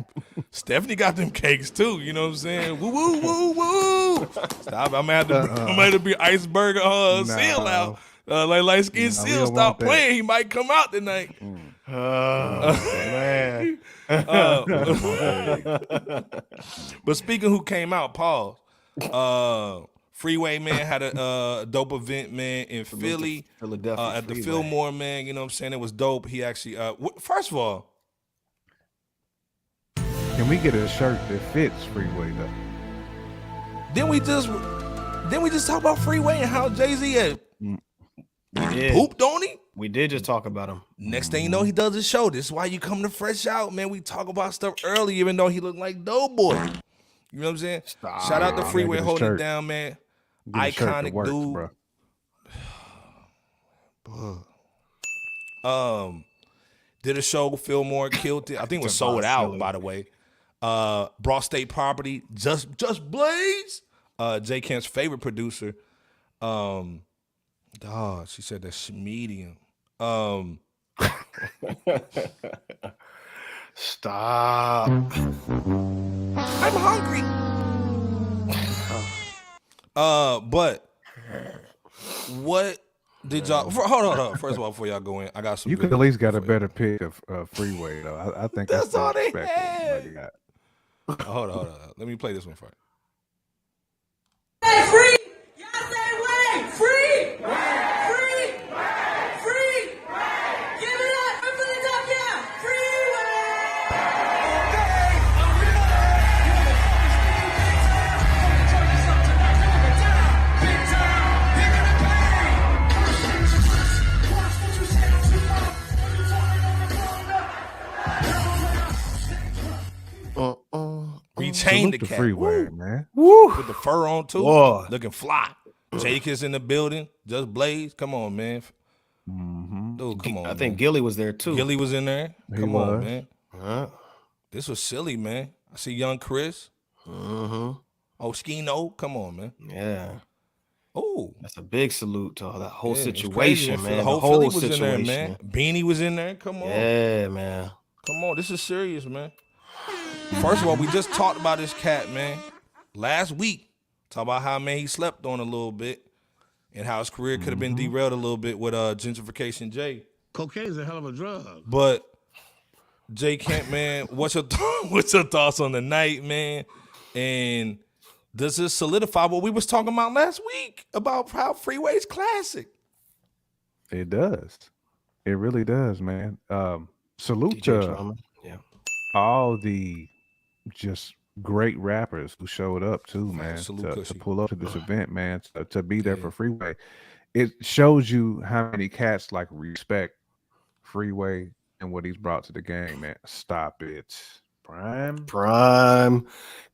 E: Stephanie got them cakes too. You know what I'm saying? Woo, woo, woo, woo. Stop. I'm gonna have to be Iceberg Seal out. Like light skin Seal.
C: don't
E: Stop
C: want that.
E: playing. He might come out tonight.
B: Man.
E: But speaking who came out, Paul. Freeway, man, had a dope event, man, in Philly.
B: Philadelphia
E: At the
B: Freeway.
E: Fillmore, man. You know what I'm saying? It was dope. He actually, first of all,
C: Can we get a shirt that fits Freeway though?
E: Then we just talk about Freeway and how Jay-Z had pooped on him.
B: We did just talk about him.
E: Next thing you know, he does a show. This is why you come to Fresh Out, man. We talk about stuff early, even though he looked like Doughboy. You know what I'm saying? Shout out to Freeway
C: Get a
E: holding it
C: shirt.
E: down, man.
C: Get a shirt that
E: Iconic
C: works,
E: dude.
C: Bro.
E: Did a show, Fillmore, killed it. I think it was sold out, by the way. Brought State Property, Just Blaze. J Camp's favorite producer. She said that's medium.
B: Stop.
E: I'm hungry. But what did y'all? Hold on. First of all, before y'all go in, I got some.
C: You could at least got a better pick of Freeway though. I think
E: That's all they
C: respectful
E: had.
C: what you got.
E: Hold on. Let me play this one first.
F: Say free! Y'all say way! Free! Free! Free! Give it up for Philadelphia!
E: Rechained the
C: Salute to
E: cat.
C: Freeway,
E: Woo.
C: man.
E: With the fur on too.
B: Boy.
E: Looking fly. Jake is in the building. Just Blaze. Come on, man. Dude, come on.
B: I think Gilly was there too.
E: Gilly was in there.
C: He
E: Come on,
C: was.
E: man. This was silly, man. I see young Chris. Oh, Skino. Come on, man.
B: Yeah.
E: Oh,
B: That's a big salute to all that whole
E: yeah, it's
B: situation,
E: crazy.
B: man.
E: The
B: The
E: whole
B: whole
E: Philly was
B: situation.
E: in there, man. Beanie was in there. Come on.
B: Yeah, man.
E: Come on. This is serious, man. First of all, we just talked about this cat, man. Last week. Talk about how, man, he slept on a little bit and how his career could have been derailed a little bit with Gentrification J.
A: Cocaine's a hell of a drug.
E: But Jay Kemp, man, what's your thoughts on the night, man? And does this solidify what we was talking about last week about how Freeway's classic?
C: It does. It really does, man. Salute
B: DJ
C: to
B: Drama. Yeah.
C: all the just great rappers who showed up too, man,
E: Salute
C: to
E: Cushy.
C: pull up to this event, man, to be there
E: Yeah.
C: for Freeway. It shows you how many cats like respect Freeway and what he's brought to the game, man. Stop it. Prime.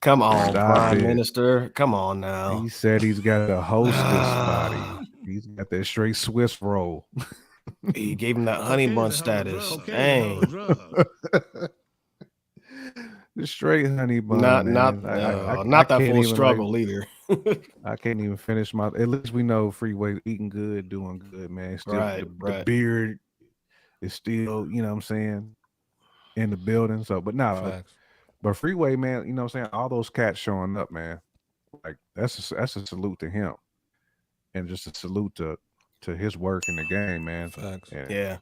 B: Come on,
C: Stop
B: Prime
C: it.
B: Minister. Come on now.
C: He said he's got the hostess body. He's got that straight Swiss roll.
B: He gave him that honey bun status. Dang.
C: The straight honey bun.
B: Not
C: man.
B: not that
C: can't
B: full
C: even,
B: struggle either.
C: I can't even finish my. At least we know Freeway eating good, doing good, man. Still, the beard is still, you know what I'm saying, in the building. So, but no, but Freeway, man, you know what I'm saying. All those cats showing up, man. Like that's a salute to him, and just a salute to his work in the game, man. And,
B: yeah,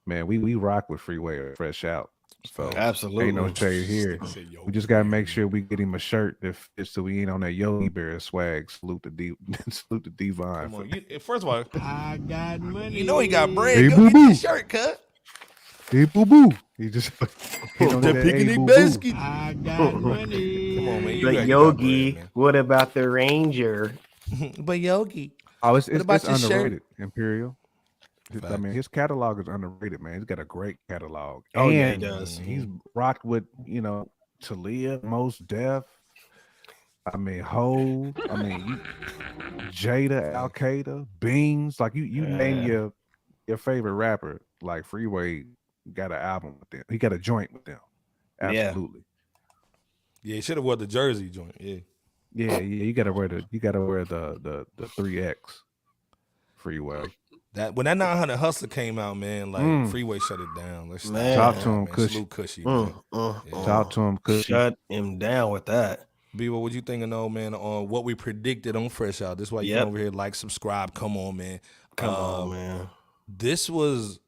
C: man, we rock with Freeway Fresh Out. So
B: absolutely,
C: ain't no shade here. We just gotta make sure we get him a shirt that fits, so we ain't on that Yogi Bear swag. Salute to Devon.
E: First of all,
A: I got money.
E: you know he got bread.
C: Hey,
E: Go
C: boo
E: get
C: boo.
E: your shirt, cut.
C: Hey boo boo. He just hit on
E: The
C: that, hey,
E: picnic
C: boo boo.
E: biscuit.
A: I got money.
E: Come on, man.
B: the Yogi. What about the Ranger?
E: But Yogi.
C: Oh, it's
E: about your shirt?
C: underrated. Imperial. I
E: Facts.
C: mean, his catalog is underrated, man. He's got a great catalog.
B: Oh, yeah, he
C: And
B: does.
C: He's rocked with, you know, Talia, Most Def. I mean, Ho. I mean, Jada, Al Qaeda, Beans. Like you name your favorite rapper. Like Freeway got an album with them. He got a joint with them. Absolutely.
E: Yeah, he should have wore the jersey joint. Yeah.
C: Yeah. You gotta wear the 3X Freeway.
E: That when that 900 Hustler came out, man, like Freeway shut it down. Let's
B: Man.
C: Talk to him,
E: man.
C: Cushy.
E: Salute Cushy. Man.
C: Talk to him, Cushy.
B: Shut him down with that.
E: B-Bo, what you thinking, though, man, on what we predicted on Fresh Out? This is why you come over here, like, subscribe. Come on, man.
B: Come on, man.
E: This was,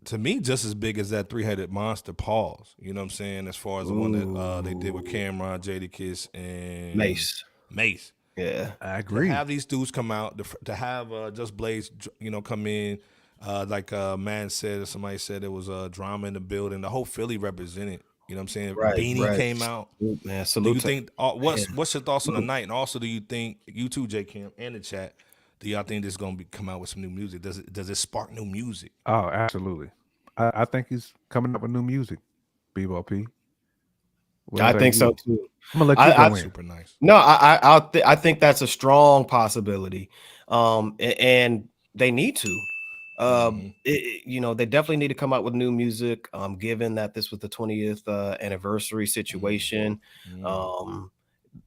E: to me, just as big as that 3-headed monster pause. You know what I'm saying? As far as the one that they did with Cameron, Jadakiss, and
B: Mace.
C: Yeah, I agree.
E: To have these dudes come out, to have Just Blaze, you know, come in, like man said, or somebody said it was drama in the building. The whole Philly represented. You know what I'm saying? Beanie came out.
B: Man,
E: do you think what's your thoughts on the night? And also, do you think you too, J Cam, and the chat? Do y'all think this is gonna come out with some new music? Does it spark new music?
C: Oh, absolutely. I think he's coming up with new music. Bebo P.
B: I think so too.
C: I'm gonna let you go in.
E: Super nice.
B: No, I think that's a strong possibility. And they need to. You know, they definitely need to come out with new music. Given that this was the 20th anniversary situation,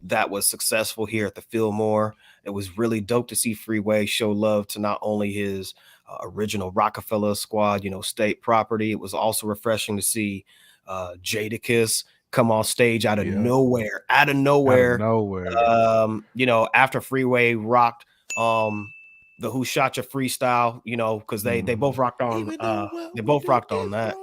B: that was successful here at the Fillmore. It was really dope to see Freeway show love to not only his original Rockefeller squad, you know, state property. It was also refreshing to see Jadakiss come on stage out of nowhere. You know, after Freeway rocked the Who Shot Ya freestyle, you know, because they both rocked on that.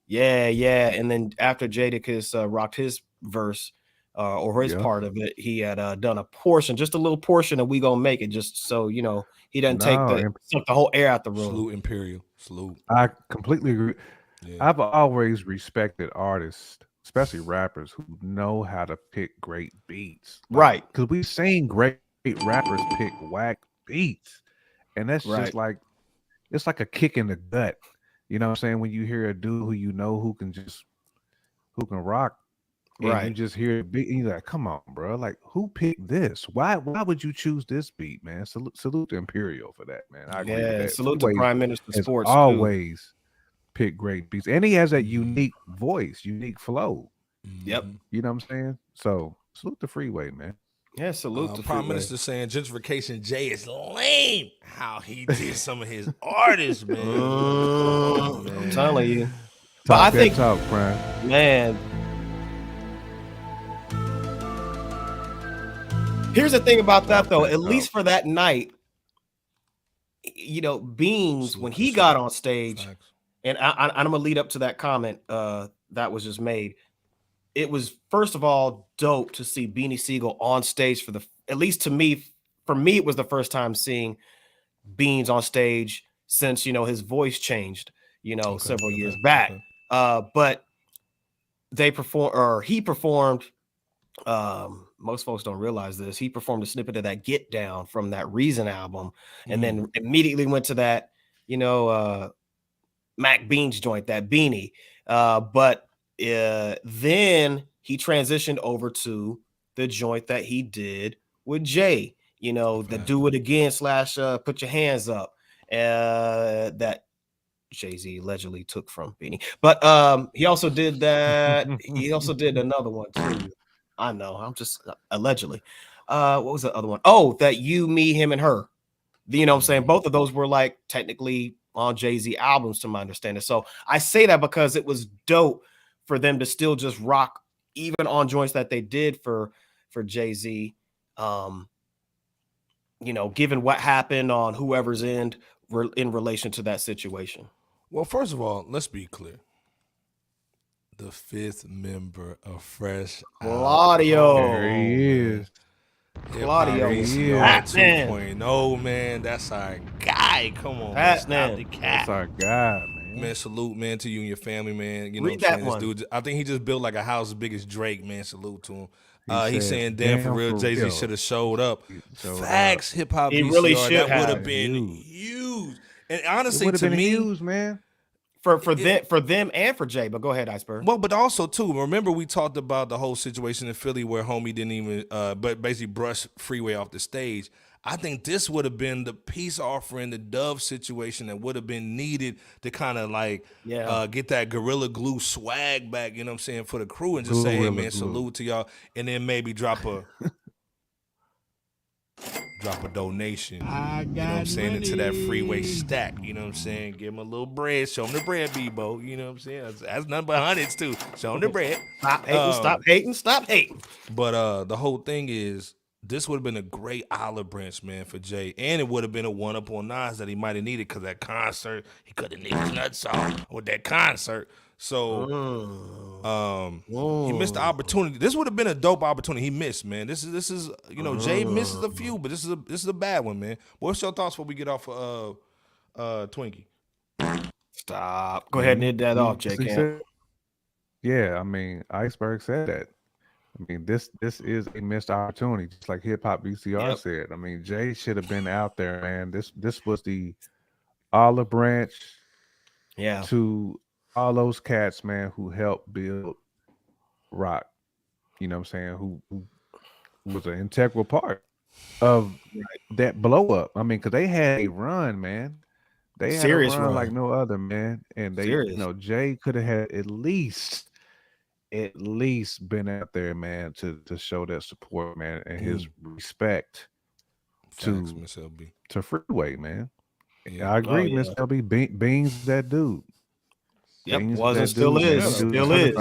B: Yeah. And then after Jadakiss rocked his verse or his part of it, he had done a portion, just a little portion of We Gonna Make It, just so you know he doesn't suck the whole air out the room.
E: Salute Imperial. Salute.
C: I completely agree. Yeah. I've always respected artists, especially rappers, who know how to pick great beats.
B: Right.
C: Because we've seen great rappers pick whack beats. And that's just like, it's like a kick in the gut. You know what I'm saying? When you hear a dude who you know who can rock, and you just hear a beat, and you're like, come on, bro. Like, who picked this? Why would you choose this beat, man? Salute to Imperial for that, man. I agree with that.
B: Salute to Prime Minister Sports.
C: Always pick great beats. And he has that unique voice, unique flow.
B: Yep.
C: You know what I'm saying? So salute to Freeway, man.
B: Yeah, salute to
E: Prime Minister saying gentrification J is lame. How he did some of his artists, man.
B: I'm telling you.
C: But I think Prime.
B: Man. Here's the thing about that though, at least for that night, you know, Beans, when he got on stage, and I'm gonna lead up to that comment that was just made. It was, first of all, dope to see Beanie Siegel on stage at least to me, for me, it was the first time seeing Beans on stage since his voice changed, several years back. But he performed. Most folks don't realize this. He performed a snippet of that "Get Down" from that Reason album, and then immediately went to that, Mac Beans joint, that Beanie. But then he transitioned over to the joint that he did with Jay, the "Do It Again" / "Put Your Hands Up," that Jay-Z allegedly took from Beanie. But he also did that. He also did another one too. I know, I'm just allegedly. What was the other one? Oh, that "You, Me, Him, and Her." What I'm saying? Both of those were like technically on Jay-Z albums, to my understanding. So I say that because it was dope for them to still just rock, even on joints that they did for Jay-Z. Given what happened on whoever's end in relation to that situation.
E: Well, first of all, let's be clear. The 5th member of Fresh
B: Claudio.
C: There he is.
B: Claudio
E: is 2.0, man. That's our guy. Come on, man. Stop the cat.
C: That's our guy, man.
E: Man, salute, man, to you and your family, man.
B: Read that
E: this
B: one.
E: dude, I think he just built like a house as big as Drake, man. Salute to him. He's saying, damn, for real, Jay-Z should have showed up. Facts, hip-hop
B: He
E: VCR,
B: really should
E: that would
B: have.
E: have been huge. And honestly,
C: to me,
E: huge,
C: man.
B: For them and for Jay, but go ahead, Iceberg.
E: Well, but also too, remember we talked about the whole situation in Philly where homie didn't even but basically brush Freeway off the stage. I think this would have been the peace offering, the Dove situation that would have been needed to kind of like get that Gorilla Glue swag back, you know what I'm saying, for the crew, and just say, hey man, salute to y'all, and then maybe drop a donation, you know what I'm saying, into that Freeway stack, you know what I'm saying? Give him a little bread, show him the bread, Bebo, you know what I'm saying? That's nothing but hundreds too. Show him the bread.
B: Stop hating.
E: But the whole thing is, this would have been a great olive branch, man, for Jay, and it would have been a one-up on Nas that he might have needed, because that concert, he could have nicked his nuts off with that concert. So he missed the opportunity. This would have been a dope opportunity. He missed, man. This is Jay misses a few, but this is a bad one, man. What's your thoughts before we get off of Twinkie?
B: Stop. Go ahead and hit that off, Jay.
C: Yeah, I mean, Iceberg said that. I mean, this is a missed opportunity, just like Hip Hop VCR said. I mean, Jay should have been out there, man. This was the olive branch to all those cats, man, who helped build rock. You know what I'm saying? Who was an integral part of that blow up. I mean, because they had a run, man. They had a run like no other, man. And they, Jay could have had at least been out there, man, to show that support, man, and his respect to Freeway, man. Yeah, I agree, Miss LB. Beans, that dude.
B: Yep,
C: Beans
B: wasn't, still is. Still is.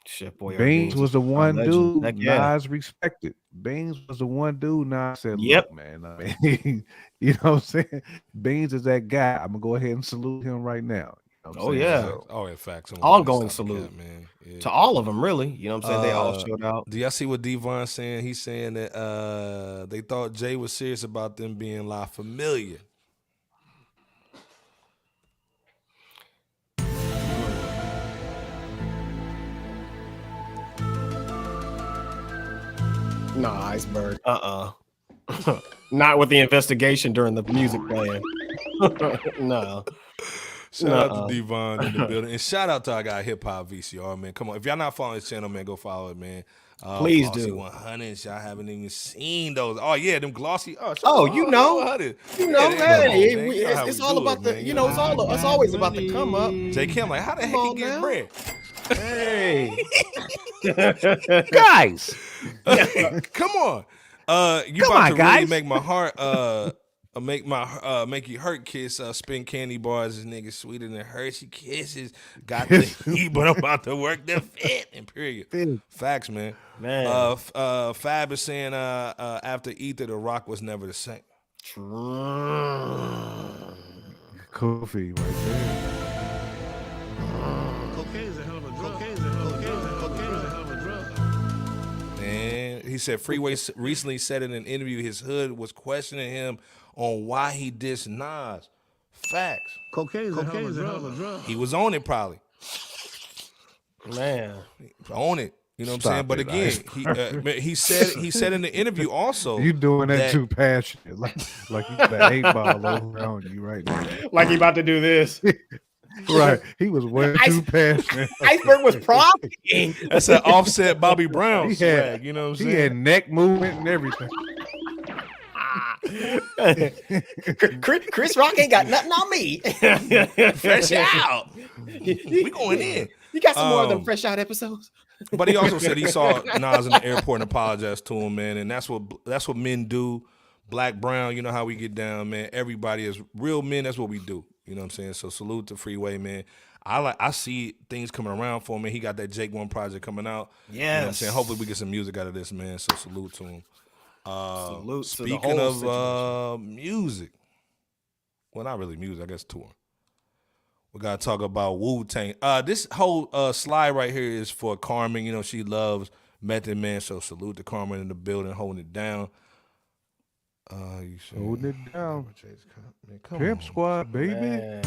B: Shit, boy,
C: Beans was the one dude Nas respected. Beans was the one dude Nas said, look, man, I mean, you know what I'm saying? Beans is that guy. I'm going to go ahead and salute him right now. You know
E: facts.
B: Ongoing salute, man. To all of them, really. You know what I'm saying? They all showed out.
E: Do y'all see what Devon's saying? He's saying that they thought Jay was serious about them being La Familia.
B: Nah, Iceberg. Not with the investigation during the music playing. No.
E: Shout out to Devon in the building. And shout out to our guy Hip Hop VCR, man. Come on. If y'all not following his channel, man, go follow it, man.
B: Please
E: Glossy
B: do.
E: 100s. Y'all haven't even seen those. Oh, yeah, them glossy.
B: You know.
E: 100.
B: You know, man. It's all about the, you know, it's always about the come up.
E: J. Kim, like, how the heck he get bread?
B: Hey.
C: Guys.
E: Come on. You about to really make my heart make you hurt kiss spin candy bars. This nigga sweeter than Hershey Kisses. Got the heat, but I'm about to work the fit. And period. Facts, man. Fab is saying after Ether, The Rock was never the same.
C: Kofi right there.
A: Cocaine is a hell of a drug.
E: And he said Freeway recently said in an interview his hood was questioning him on why he dissed Nas. Facts.
A: Cocaine's a hell of a drug.
E: He was on it probably.
B: Man.
E: On it. You know what I'm saying?
C: Stop
E: But
C: it,
E: again, he said in the interview also.
C: You doing that too passionate, like you got an 8-ball over on you right now.
B: Like he about to do this.
C: Right, he was way too passionate.
B: Iceberg was prompting.
E: That's an offset Bobby Brown
C: He
E: swag.
C: had,
E: You know what I'm
C: he
E: saying?
C: had neck movement and everything.
B: Chris Rock ain't got nothing on me.
E: Fresh out. We going in.
B: You got some more of them fresh out episodes.
E: But he also said he saw Nas in the airport and apologized to him, man. And that's what men do. Black, brown, you know how we get down, man. Everybody is real men. That's what we do. You know what I'm saying? So salute to Freeway, man. I see things coming around for him, man. He got that Jake One project coming out.
B: Yes.
E: You know what I'm saying? Hopefully we get some music out of this, man. So salute to him.
B: Salute to the
E: Speaking
B: whole
E: of
B: situation.
E: music, well, not really music, I guess touring. We gotta talk about Wu-Tang. This whole slide right here is for Carmen. You know she loves Method Man, so salute to Carmen in the building, holding it down. You
C: Holding it down.
E: Man, come
C: Pimp
E: on.
C: Squad, baby.
B: Man.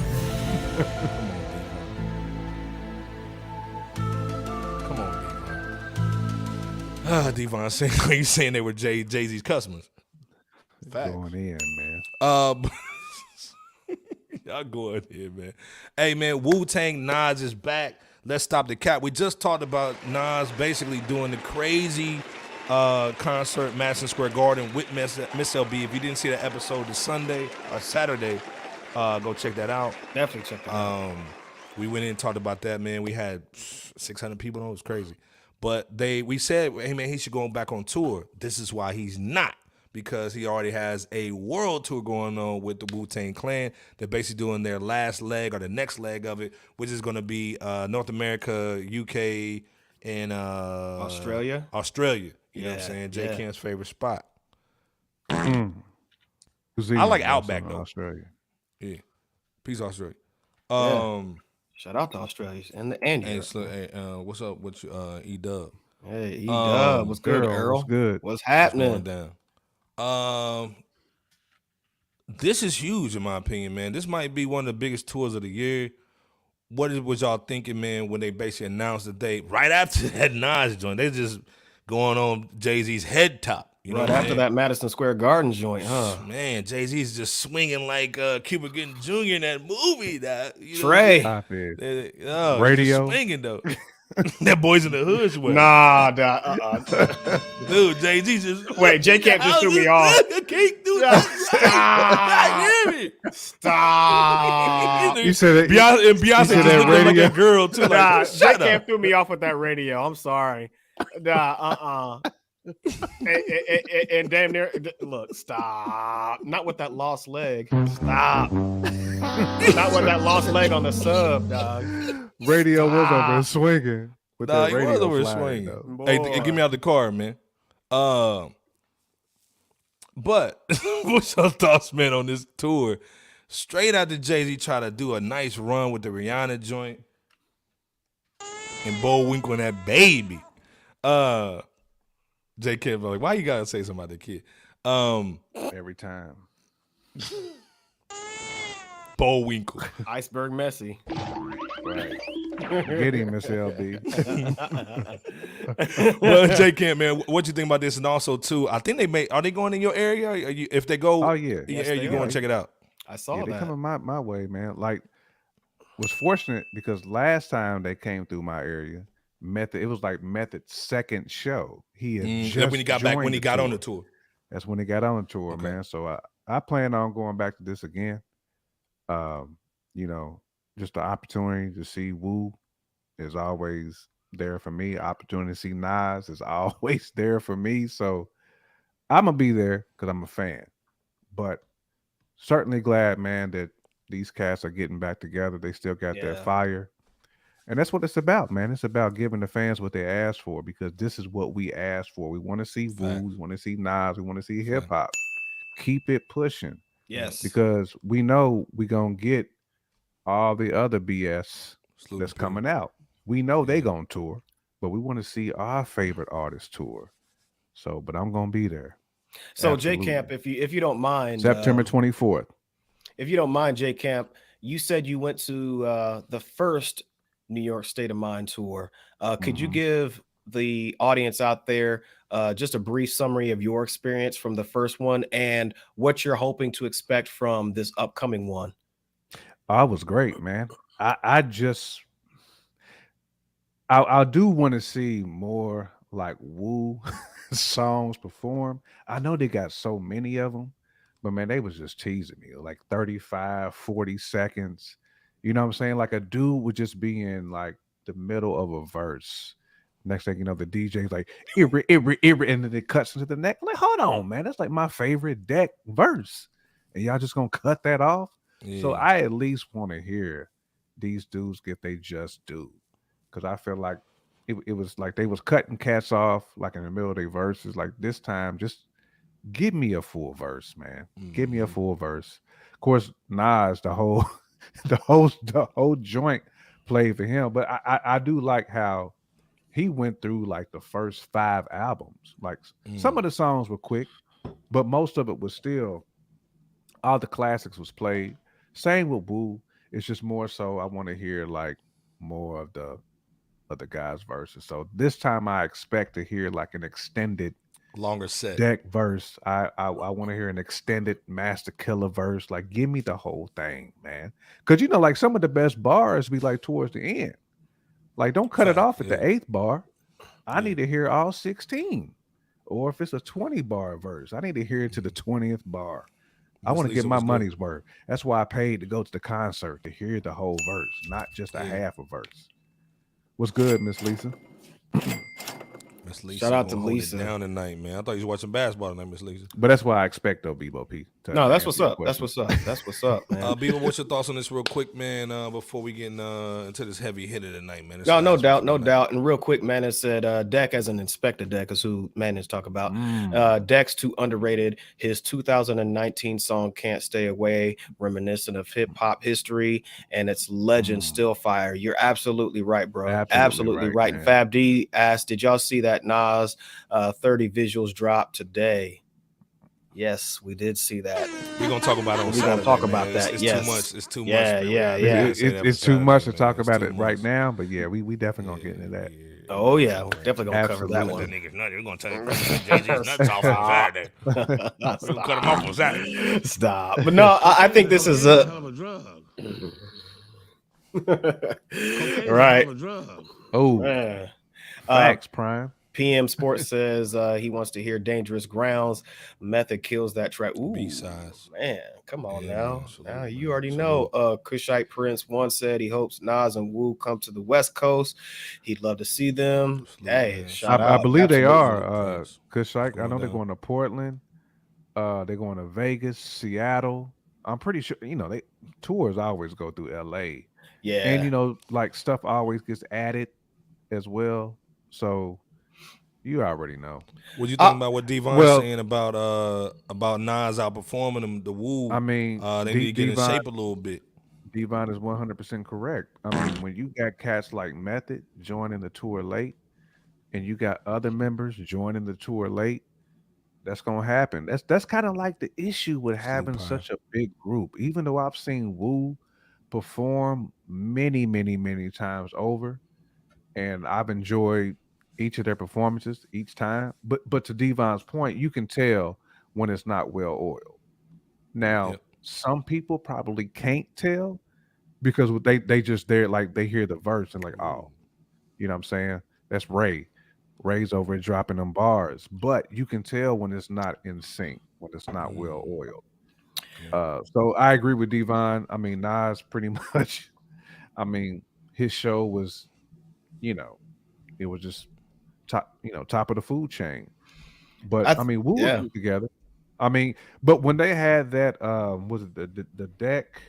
E: Come on, Devon. You saying they were Jay-Z's customers? Facts.
C: Going in, man.
E: Y'all go ahead here, man. Hey, man, Wu-Tang Nas is back. Let's stop the cap. We just talked about Nas basically doing the crazy concert, Madison Square Garden with Miss LB. If you didn't see that episode this Sunday or Saturday, go check that out.
B: Definitely check that out.
E: We went in and talked about that, man. We had 600 people on. It was crazy. But we said, hey, man, he should go back on tour. This is why he's not. Because he already has a world tour going on with the Wu-Tang Clan. They're basically doing their last leg or the next leg of it, which is going to be North America, UK, and
B: Australia.
E: You know what I'm saying? J. Cam's favorite spot.
C: I
E: like Outback, though.
C: Australia.
E: Yeah. Peace, Australia.
B: Shout out to Australia and Europe.
E: Hey, what's up with you, E-Dub?
B: Hey, E-Dub, what's good, Earl?
C: What's good?
B: What's
E: Going
B: happening?
E: down. This is huge in my opinion, man. This might be one of the biggest tours of the year. What was y'all thinking, man, when they basically announced the date right after that Nas joint? They just going on Jay-Z's head top. You know
B: Right
E: what I'm
B: after
E: saying?
B: that Madison Square Garden joint, huh?
E: Man, Jay-Z's just swinging like Cuba Gooding Jr. in that movie. That you know,
B: Trey.
C: Stop it.
E: oh,
C: Radio.
E: swinging though. That Boys in the Hood sweat.
B: Nah,
E: Dude, Jay-Z just
B: Wait, J Camp just threw me off.
E: I can't do that.
B: Stop.
E: Hear me.
B: Stop.
C: You said it.
E: Beyonce, and Beyonce
C: said
E: just
C: that
E: looking like
C: radio?
E: a girl too.
B: Nah,
E: Like,
B: J
E: shut
B: Camp
E: up.
B: threw me off with that radio. I'm sorry. Nah, and damn near look, stop. Not with that lost leg. Stop. Not with that lost leg on the sub, dog.
C: Radio was over there swinging. With
E: Nah,
C: that
E: he
C: radio
E: was over there
C: flying,
E: swinging.
C: though.
E: Hey, get me out the car, man. But what's your thoughts, man, on this tour? Straight after Jay-Z try to do a nice run with the Rihanna joint and Bullwinkle and that baby. J. Kim, like, why you gotta say something about the kid?
C: Every time.
E: Bullwinkle.
B: Iceberg messy.
C: Right. Get him, Miss LB.
E: Well, J. Kim, man, what you think about this? And also, too, I think are they going in your area? Are you, if they go,
C: Oh, yeah.
B: Yes,
E: you
B: they
E: going
B: are.
E: to check it out?
B: I saw
C: Yeah, they
B: that.
C: coming my way, man. Like, was fortunate because last time they came through my area, Method, it was like Method's second show. He had just
E: when he got back, when he got on the
C: tour.
E: tour.
C: That's when he got on the tour,
E: Okay.
C: man. So I plan on going back to this again. You know, just the opportunity to see Wu is always there for me. Opportunity to see Nas is always there for me. So I'm gonna be there because I'm a fan. But certainly glad, man, that these cats are getting back together. They still got their
B: Yeah.
C: fire. And that's what it's about, man. It's about giving the fans what they asked for because this is what we asked for. We want to see Wu, we want to see Nas, we want to see hip hop. Keep it pushing
B: Yes.
C: because we know we're going to get all the other BS
E: Salute
C: that's
E: to
C: coming out. We know they going to tour, but we want to see our favorite artists tour. So, but I'm gonna be there.
B: So J Camp, if you don't mind,
C: September 24th.
B: If you don't mind, J Camp, you said you went to the first New York State of Mind tour. Could you give the audience out there just a brief summary of your experience from the first one and what you're hoping to expect from this upcoming one?
C: Oh, it was great, man. I do want to see more like Wu songs perform. I know they got so many of them, but man, they was just teasing me like 35, 40 seconds. You know what I'm saying? Like a dude would just be in like the middle of a verse. Next thing you know, the DJ's like, and then it cuts into the neck. Like, hold on, man. That's like my favorite deck verse. And y'all just gonna cut that off? Yeah. So I at least want to hear these dudes get they just due. Because I feel like it was like they was cutting cats off like in the middle of their verses. Like this time, just give me a full verse, man. Give me a full verse. Of course, Nas, the whole the whole joint played for him. But I do like how he went through like the first 5 albums. Like some of the songs were quick, but most of it was still all the classics was played. Same with Wu. It's just more so I want to hear like more of the guys' verses. So this time I expect to hear like an extended
E: longer set
C: deck verse. I want to hear an extended Master Killer verse. Like give me the whole thing, man. Because you know, like some of the best bars be like towards the end. Like don't cut it off at the 8th bar. I need to hear all 16. Or if it's a 20 bar verse, I need to hear it to the 20th bar. I want to get my money's worth. That's why I paid to go to the concert to hear the whole verse, not just a half a verse. What's good, Miss Lisa?
E: Miss Lisa.
B: Shout out to Lisa.
E: Down tonight, man. I thought you was watching basketball tonight, Miss Lisa.
C: But that's what I expect, though, Bebo P.
B: No, that's what's up. That's what's up. That's what's up, man.
E: Bebo, what's your thoughts on this real quick, man, before we get into this heavy hitter tonight, man?
B: No doubt. And real quick, man, it said Deck as an Inspector Deck is who Manners talk about. Deck's too underrated. His 2019 song Can't Stay Away, reminiscent of hip-hop history, and its legend still fire. You're absolutely right, bro. Absolutely right. And Fab D asked, did y'all see that Nas 30 visuals drop today? Yes, we did see that.
E: We're gonna talk about it on Saturday.
B: We're gonna talk about that.
E: It's
B: yes.
E: too much. It's too much.
B: Yeah.
C: It's too much to talk about it right now, but yeah, we definitely gonna get into that.
B: Oh yeah, we're definitely gonna cover that one.
E: Niggas nutty. We're gonna tell you Jay-Z's nuts off on Saturday. We're gonna cut him off on Saturday.
B: Stop. But no, I think this is a
A: hell of a drug.
B: right.
C: Oh,
B: Man.
C: Facts, Prime.
B: PM Sports says he wants to hear Dangerous Grounds. Method kills that track. Ooh,
E: B-sides.
B: Man, come on now. Now you
E: man.
B: already know. Kushite Prince once said he hopes Nas and Wu come to the West Coast. He'd love to see them. Hey, shout out.
C: I believe
B: Absolutely.
C: they are. Kushite, I know they're going to Portland. They're going to Vegas, Seattle. I'm pretty sure, they tours always go through LA.
B: Yeah.
C: And like stuff always gets added as well. So you already know.
E: What you think about what Devon's saying about Nas outperforming them, the Wu?
C: I mean,
E: they need to get in shape a little bit.
C: Devon is 100% correct. I mean, when you got cats like Method joining the tour late, and you got other members joining the tour late, that's gonna happen. That's kind of like the issue with having such a big group. Even though I've seen Wu perform many, many, many times over, and I've enjoyed each of their performances each time. But to Devon's point, you can tell when it's not well oiled. Now, some people probably can't tell because they just there, like they hear the verse and like, oh, you know what I'm saying? That's Ray. Ray's over and dropping them bars. But you can tell when it's not in sync, when it's not well oiled. So I agree with Devon. I mean, Nas pretty much, his show was, it was just top of the food chain. But Wu was together. But when they had that, was it the Deck,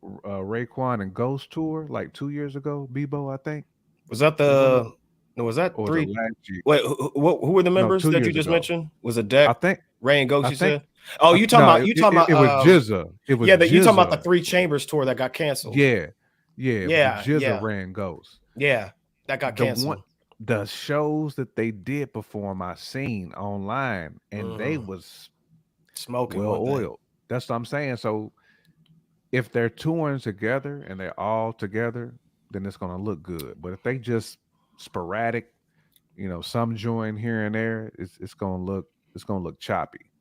C: Raekwon and Ghost tour like 2 years ago? Bebo, I think.
B: Was that the? No, was that
C: or
B: 3?
C: Wait,
B: who were the members that you just mentioned? Was it Deck?
C: I think
B: Ray and Ghost. You said. Oh, you talking about?
C: It was Jizza. It was
B: you talking about the 3 Chambers tour that got canceled?
C: Yeah. Jizza, Ray and Ghost.
B: Yeah, that got canceled.
C: the shows that they did perform, I seen online, and they was
B: Smoking
C: well
B: one thing.
C: oiled. That's what I'm saying. So if they're touring together and they're all together, then it's gonna look good. But if they just sporadic, some join here and there, it's gonna look choppy.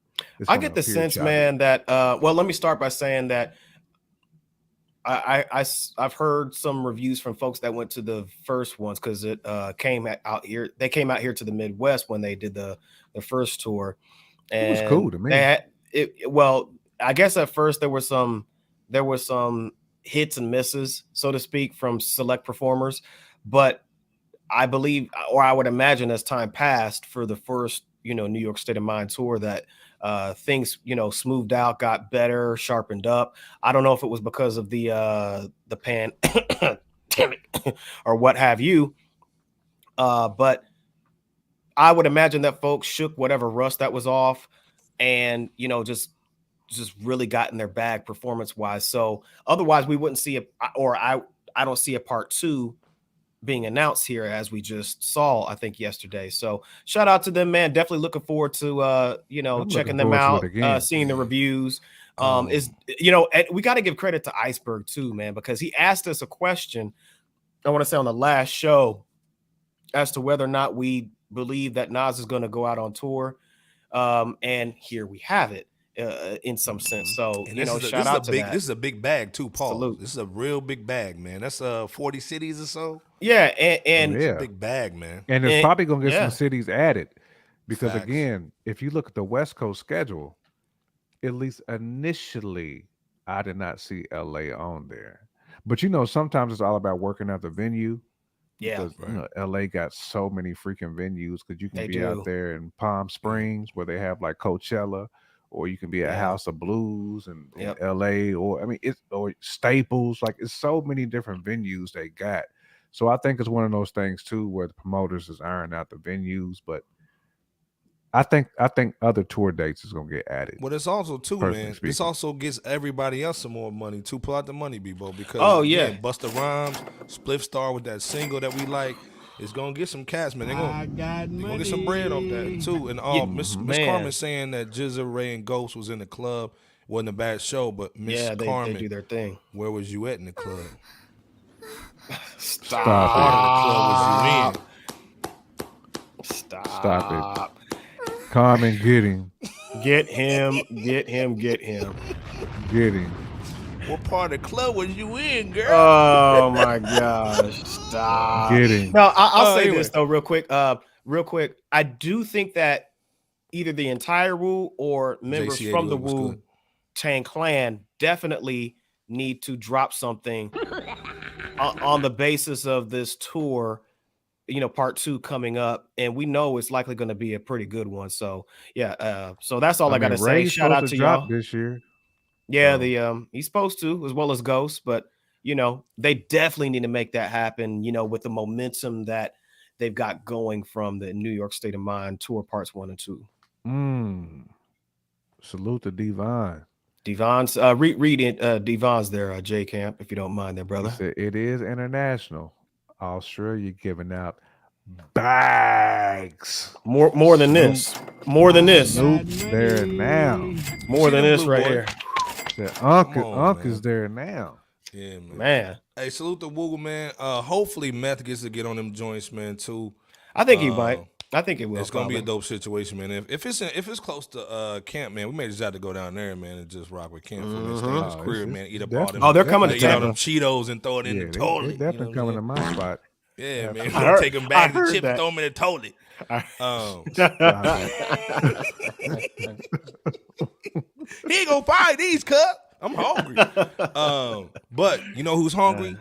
C: It's
B: I
C: gonna
B: get the
C: appear
B: sense,
C: choppy.
B: man, that well, let me start by saying that I've heard some reviews from folks that went to the first ones because it came out here. They came out here to the Midwest when they did the first tour, and
C: It was cool to me.
B: They had it. Well, I guess at first there were some hits and misses, so to speak, from select performers, but I believe, or I would imagine, as time passed for the first New York State of Mind tour, that things smoothed out, got better, sharpened up. I don't know if it was because of the pandemic or what have you, but I would imagine that folks shook whatever rust that was off, and just really got in their bag performance wise. So otherwise we wouldn't see I don't see a part 2 being announced here, as we just saw, I think, yesterday. So shout out to them, man. Definitely looking forward to
C: I'm
B: checking
C: looking
B: them
C: forward to
B: out,
C: it again.
B: seeing the reviews. And we got to give credit to Iceberg too, man, because he asked us a question, I want to say on the last show, as to whether or not we believe that Nas is going to go out on tour. And here we have it. In some sense. So,
E: And
B: shout out to that.
E: This is a big bag too, Paul.
B: Salute.
E: This is a real big bag, man. That's 40 cities or so.
B: Yeah, and
E: It's a big bag, man.
C: And it's probably gonna get
B: yeah.
C: some cities added, because
E: Facts.
C: again, if you look at the West Coast schedule, at least initially, I did not see LA on there. But sometimes it's all about working out the venue.
B: yeah,
C: Because LA got so many freaking venues, because you can
B: They
C: be
B: do.
C: out there in Palm Springs where they have like Coachella, or you can be at
B: Yeah.
C: House of Blues in
B: Yep.
C: LA, or Staples. Like, it's so many different venues they got. So I think it's one of those things too where the promoters is ironing out the venues, but I think other tour dates is gonna get added.
E: Well, it's also too,
C: Personally
E: man.
C: speaking.
E: This also gets everybody else some more money too. Pull out the money, B-Bo, because Busta Rhymes, Spliff Star with that single that we like, is gonna get some cats, man. They're gonna get some bread off that too. And Miss
B: man.
E: Carmen saying that Jizza, Ray, and Ghost was in the club. Wasn't a bad show, but Miss
B: yeah, they
E: Carmen,
B: do their thing.
E: where was you at in the club?
C: Stop
E: Part of the club was you in?
C: Stop it. Carmen, get him.
B: Get him. Get him.
E: What part of the club was you in, girl?
B: Oh my gosh. Stop.
C: Get him.
B: No, I'll say
E: anyway.
B: this though, real quick. I do think that either the entire Wu or members
E: JC
B: from the
E: was
B: Wu
E: good.
B: Tang clan definitely need to drop something on the basis of this tour, part 2 coming up, and we know it's likely going to be a pretty good one. So yeah, so that's all I got to say.
C: Ray's
B: Shout out
C: supposed
B: to
C: drop
B: y'all.
C: this year.
B: Yeah,
C: So-
B: he's supposed to, as well as Ghost, but they definitely need to make that happen, with the momentum that they've got going from the New York State of Mind tour parts 1 and 2.
C: Salute to Devon.
B: Devon's read it, Devon's there, J Camp, if you don't mind there,
C: He
B: brother.
C: said it is international. Australia giving out bags.
B: More than this. More than this.
C: Snoop there now.
B: More
E: See
B: than
E: them
B: this
E: blue
B: right
E: boy?
B: here.
C: Said
E: Come on,
C: Unc is
E: man.
C: there now.
E: Yeah, man.
B: Man.
E: Hey, salute to Woogle, man. Hopefully Meth gets to get on them joints, man, too.
B: I think he might. I think it will.
E: It's gonna be a
B: probably.
E: dope situation, man. If it's close to camp, man, we may just have to go down there, man, and just rock with Camp for this thing, his
C: Oh,
E: career,
C: it's
E: man. Eat up all them.
B: Oh, they're coming to
E: eat all
B: Tampa.
E: them Cheetos and throw it in
C: Yeah,
E: the
C: they
E: toilet.
C: definitely
E: you know
C: coming to
E: what I'm
C: my spot.
E: saying? Yeah, man.
B: heard-
E: Take them
B: I
E: bags of
B: heard
E: chips and
B: that.
E: throw them in the toilet. He ain't gonna find these, cup. I'm hungry. But you know who's hungry?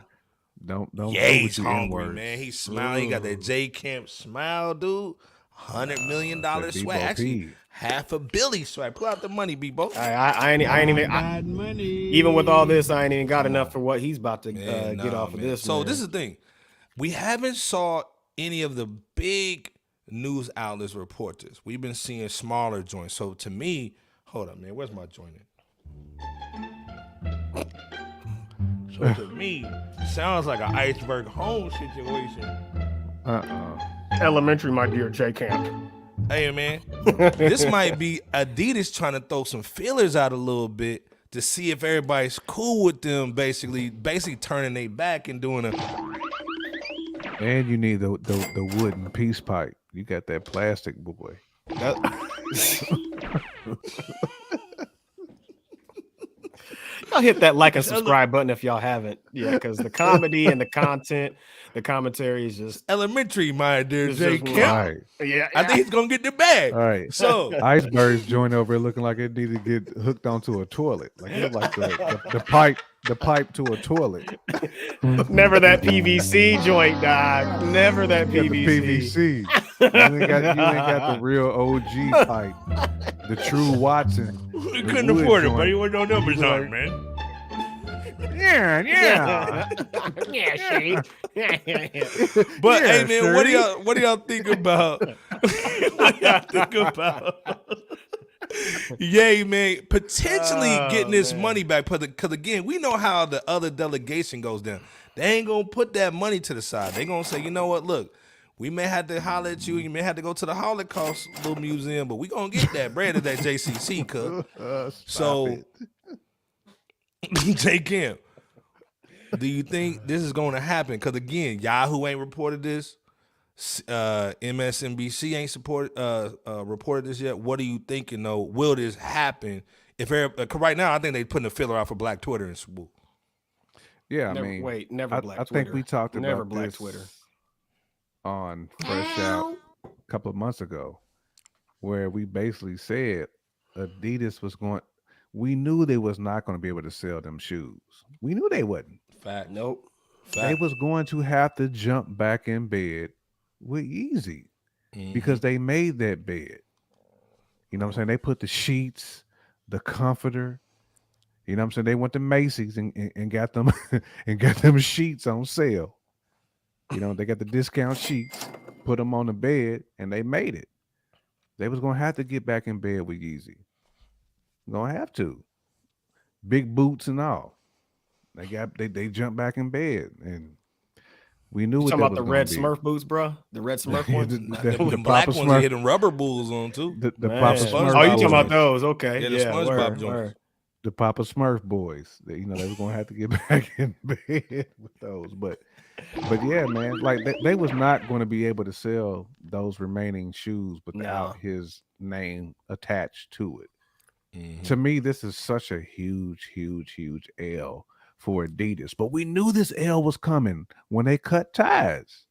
C: Don't
E: Yeah,
C: go
E: he's
C: with the
E: hungry,
C: N-words.
E: man. He's smiling. He got that J Camp smile, dude. $100 million
C: That
E: swag.
C: Bebo
E: Actually,
C: P.
E: $500 million swag. Pull out the money, Bebo.
B: I ain't even. Even with all this, I ain't even got enough for what he's about to
E: Man,
B: get
E: nah,
B: off of
E: man.
B: this.
E: So
B: man.
E: this is the thing. We haven't saw any of the big news outlets report this. We've been seeing smaller joints. So to me, hold up, man. Where's my joint at? So to me, it sounds like an Iceberg Home situation.
B: Elementary, my dear J Camp.
E: Hey man, this might be Adidas trying to throw some feelers out a little bit to see if everybody's cool with them. Basically turning their back and doing a.
C: And you need the wooden peace pipe. You got that plastic, boy.
B: Y'all hit that like and subscribe button if y'all haven't. Yeah, because the comedy and the content, the commentary is just
E: elementary, my dear
B: it's
E: J.
B: just
E: Kemp.
C: Right.
B: Yeah,
E: I think he's gonna get the bag.
C: All right.
E: So
C: Iceberg's joint over here looking like it need to get hooked onto a toilet. Like it look like the pipe to a toilet.
B: Never that PVC joint, dog. Never that
C: You got the
B: PVC.
C: PVC. You ain't got the real OG pipe. The true Watson.
E: you couldn't afford it, but you want no numbers on it, man.
C: Yeah.
B: Yeah, Shane.
E: But
C: Yeah,
E: hey man,
C: sure.
E: what do y'all think about what do y'all think about Yay, man, potentially getting this money back, because again, we know how the other delegation goes down. They ain't gonna put that money to the side. They gonna say, you know what, look, we may have to holler at you. You may have to go to the Holocaust little museum, but we gonna get that bread at that JCC, cuz. So, J. Kemp, do you think this is going to happen? Because again, Yahoo ain't reported this. MSNBC ain't reported this yet. What are you thinking, though? Will this happen? If right now, I think they putting a filler out for Black Twitter and swoop.
C: Yeah,
B: Never,
C: I mean,
B: wait, never Black
C: I
B: Twitter.
C: think we talked
B: never
C: about
B: Black
C: this
B: Twitter
C: on Fresh Out a couple of months ago, where we basically said Adidas was going. We knew they was not going to be able to sell them shoes. We knew they wouldn't.
E: Fact.
B: Nope.
C: They was going to have to jump back in bed with Yeezy because they made that bed. You know what I'm saying? They put the sheets, the comforter. You know what I'm saying? They went to Macy's and got them and got them sheets on sale. You know, they got the discount sheets, put them on the bed, and they made it. They was gonna have to get back in bed with Yeezy. Gonna have to. Big boots and all. They jumped back in bed, and we knew
B: You
C: what
B: talking
C: that
B: about
C: was
B: the red
C: gonna be.
B: Smurf boots, bro? The red Smurf ones?
E: The black
C: Papa
E: ones are hitting rubber bulls on too.
C: The
B: Man.
C: Papa Smurf.
B: Oh, you talking
C: boys.
B: about those? Okay.
E: Yeah, the
B: Yeah,
E: SpongeBob
B: word,
E: joints.
B: word.
C: The Papa Smurf boys. They were gonna have to get back in bed with those. But yeah, man, like they was not going to be able to sell those remaining shoes without his name attached to it. To me, this is such a huge L for Adidas. But we knew this L was coming when they cut ties.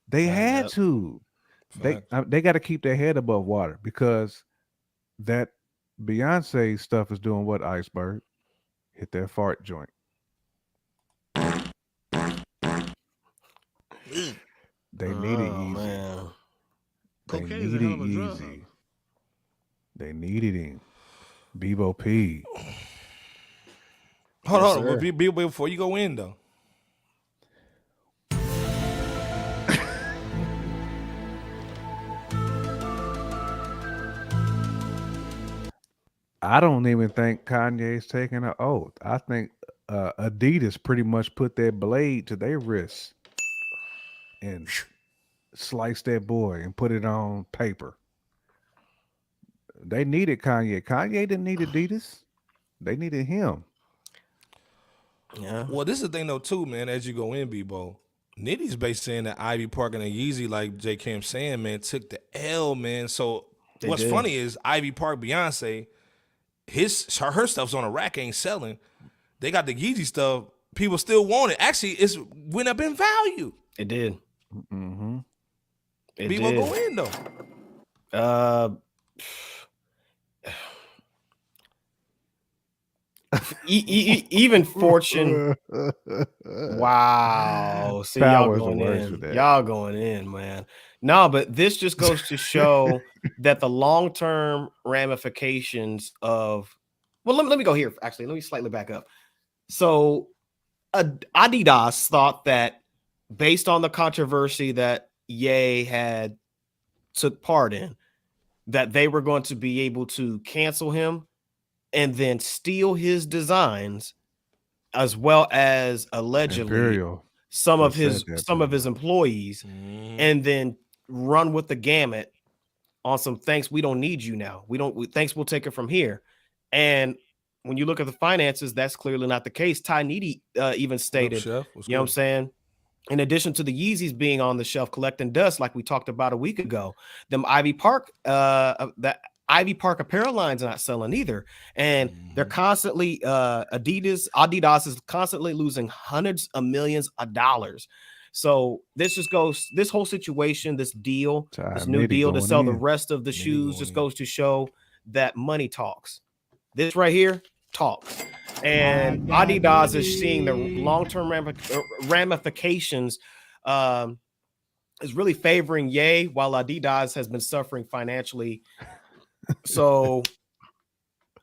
C: They had to. They got to keep their head above water, because that Beyonce stuff is doing what, Iceberg? Hit that fart joint. They needed Yeezy.
B: Man.
C: They
A: Cocaine's a
C: needed
A: hell of a drug.
C: Yeezy. They needed him. Bebo P.
E: Hold on,
B: sir.
E: before you go in though.
C: I don't even think Kanye's taking an oath. I think Adidas pretty much put that blade to their wrist and sliced that boy and put it on paper. They needed Kanye. Kanye didn't need Adidas. They needed him.
B: Yeah.
E: Well, this is the thing though too, man. As you go in, Bebo, Nitty's basically saying that Ivy Park and Yeezy, like J. Cam saying, man, took the L, man. So what's
B: did.
E: funny is Ivy Park, Beyonce, her stuff's on a rack, ain't selling. They got the Yeezy stuff. People still want it. Actually, it's went up in value.
B: It did.
C: Mm-hmm.
B: It
E: Bebo
B: did.
E: go in though.
B: Even Fortune. Wow. See, y'all
C: Powers
B: going
C: worse
B: in.
C: with that.
B: Y'all going in, man. No, but this just goes to show that the long-term ramifications of, well, let me go here. Actually, let me slightly back up. So Adidas thought that based on the controversy that Ye had took part in, that they were going to be able to cancel him and then steal his designs, as well as allegedly
C: Imperial.
B: some of
C: They
B: his
C: said that,
B: some of his employees, and then run with the gamut on some thanks. We don't need you now. Thanks. We'll take it from here. And when you look at the finances, that's clearly not the case. Ty Needy even stated, you know what I'm saying? In addition to the Yeezys being on the shelf collecting dust, like we talked about a week ago, them Ivy Park, that Ivy Park apparel line's not selling either. And they're constantly, Adidas is constantly losing hundreds of millions of dollars. So this whole situation, this deal, this new deal to sell the rest of the shoes just goes to show that money talks. This right here talks. And Adidas is seeing the long-term ramifications, is really favoring Ye, while Adidas has been suffering financially. So,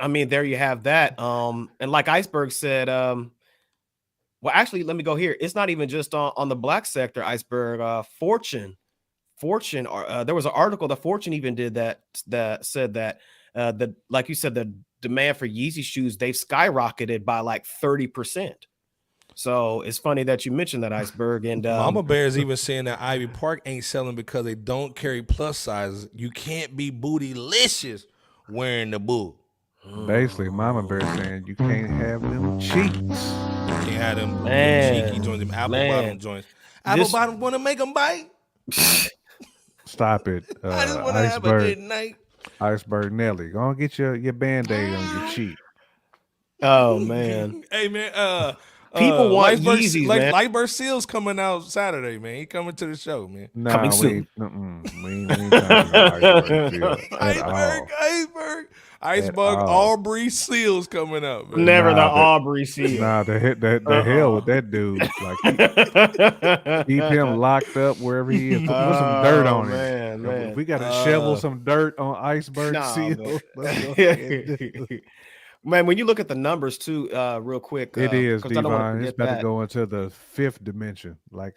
B: I mean, there you have that. And like Iceberg said, well, actually, let me go here. It's not even just on the black sector, Iceberg. Fortune, there was an article that Fortune even did that said that like you said, the demand for Yeezy shoes, they've skyrocketed by like 30%. So it's funny that you mentioned that, Iceberg. And
E: Mama Bear is even saying that Ivy Park ain't selling because they don't carry plus sizes. You can't be bootylicious wearing the boot.
C: Basically, Mama Bear saying you can't have them cheeks.
E: You can't have them cheeky joints, them apple bottom joints. Apple bottom want to make them bite.
C: Stop it.
E: I just want to have a good night.
C: Iceberg Nelly, go and get your Band-Aid on your cheek.
B: Oh man.
E: Hey man,
B: people want Yeezys, man.
E: Lightburst Seals coming out Saturday, man. He coming to the show, man.
C: Nah,
B: coming soon.
C: We ain't talking about
E: Iceberg Aubrey Seals coming up, man.
B: Never the Aubrey Seal.
C: Nah, the hell with that dude. Like, keep him locked up wherever he is. Put some dirt on him.
B: Man.
C: If we got to shovel some dirt on Iceberg Seal.
B: Man, when you look at the numbers too, real quick,
C: it is divine. It's about to go into the fifth dimension, like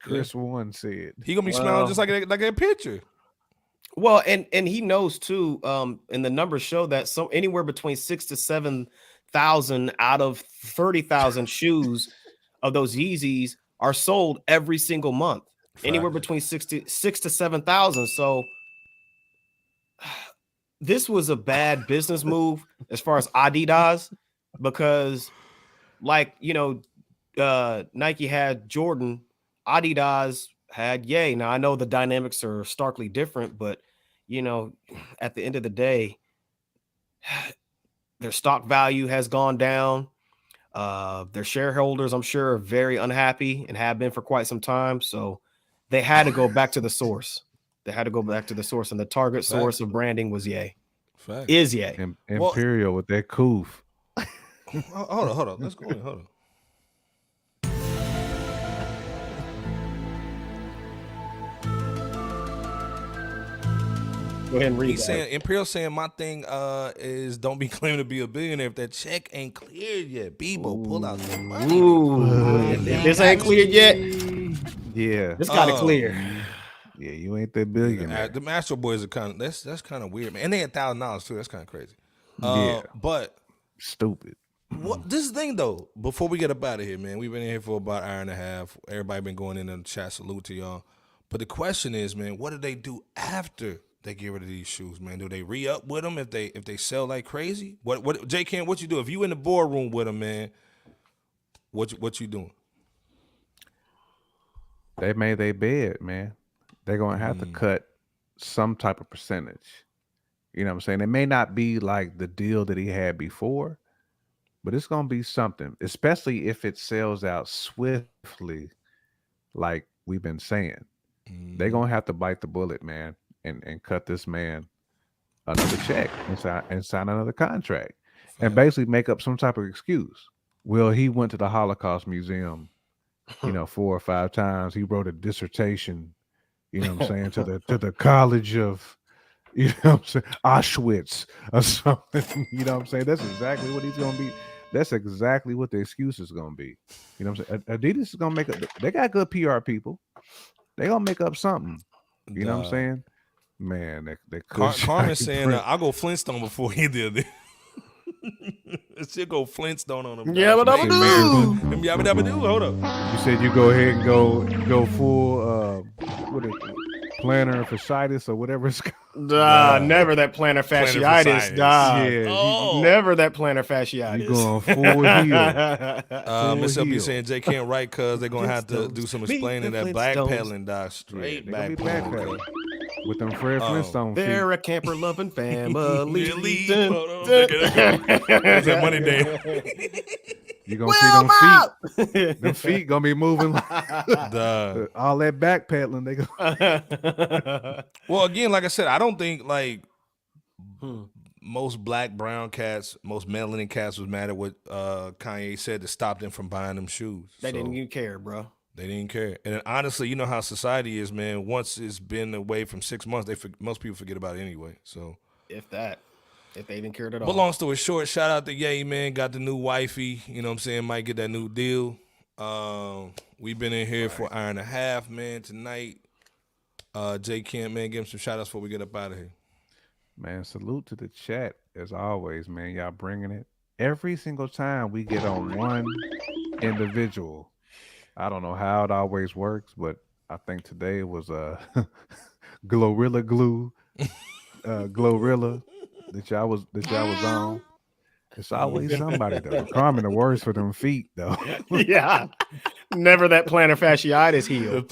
C: Chris One said.
E: He gonna be smiling just like that picture.
B: Well, and he knows too, and the numbers show that anywhere between 6,000 to 7,000 out of 30,000 shoes of those Yeezys are sold every single month. Fact. Anywhere between 6 to 7,000. So this was a bad business move as far as Adidas, because like, Nike had Jordan, Adidas had Ye. Now I know the dynamics are starkly different, but at the end of the day, their stock value has gone down. Their shareholders, I'm sure, are very unhappy and have been for quite some time. So they had to go back to the source. And the target source of branding was Ye.
E: Fact.
B: Is Ye.
C: Imperial with that coof.
E: Hold on. Let's go in. Hold on.
B: Go ahead and read.
E: He's saying Imperial saying my thing is don't be claiming to be a billionaire if that check ain't cleared yet. Bebo, pull out the money.
B: If this ain't cleared yet,
C: yeah,
B: this got to clear.
C: Yeah, you ain't that billionaire.
E: The Astro Boys are kind of that's kind of weird, man. And they had $1,000 too. That's kind of crazy. But
C: stupid.
E: This is the thing though. Before we get up out of here, man, we've been in here for about an hour and a half. Everybody been going in the chat. Salute to y'all. But the question is, man, what do they do after they get rid of these shoes, man? Do they re-up with them if they sell like crazy? What J. Cam, what you do if you in the boardroom with them, man? What you doing?
C: They made their bed, man. They're gonna have to cut some type of percentage. You know what I'm saying? It may not be like the deal that he had before, but it's gonna be something, especially if it sells out swiftly, like we've been saying. They're gonna have to bite the bullet, man, and cut this man another check and sign another contract. And basically make up some type of excuse. Well, he went to the Holocaust Museum, 4 or 5 times. He wrote a dissertation, you know what I'm saying, to the College of, Auschwitz or something. You know what I'm saying? That's exactly what he's gonna be. That's exactly what the excuse is gonna be. You know what I'm saying? Adidas is gonna they got good PR people. They gonna make up something. You know what I'm saying? Man, they
E: Carmen's saying I'll go Flintstone before he did it. She'll go Flintstone on him.
B: Yeah, but
E: Hold up.
C: You said you go ahead and go full plantar fasciitis or whatever it's called.
B: Never that plantar fasciitis.
C: Yeah,
B: Never that plantar fasciitis.
C: You going full heel.
E: Miss LB
C: heel.
E: saying Jay can't write because they're gonna have to do some explaining that backpedaling, doc. Straight
C: They gonna be
E: backpedaling.
C: backpedaling with them Fred Flintstone feet.
B: They're a camper loving family.
E: It's that money day.
C: You gonna see them feet. Them feet gonna be moving. All that backpedaling. They go.
E: Well, again, like I said, I don't think like most black, brown cats, most melanin cats was mad at what Kanye said to stop them from buying them shoes.
B: They didn't even care, bro.
E: They didn't care. And then, honestly, you know how society is, man. Once it's been away from 6 months, most people forget about it anyway. So
B: if they even cared at all.
E: But long story short, shout out to Ye, man. Got the new wifey. You know what I'm saying? Might get that new deal. We've been in here for an hour and a half, man, tonight. Jay Kemp, man, give him some shout outs before we get up out of here.
C: Man, salute to the chat as always, man. Y'all bringing it. Every single time we get on one individual. I don't know how it always works, but I think today it was GloRilla glue, GloRilla that y'all was on. It's always somebody though. Carmen the worst for them feet though.
B: Yeah, never that plantar fasciitis heel.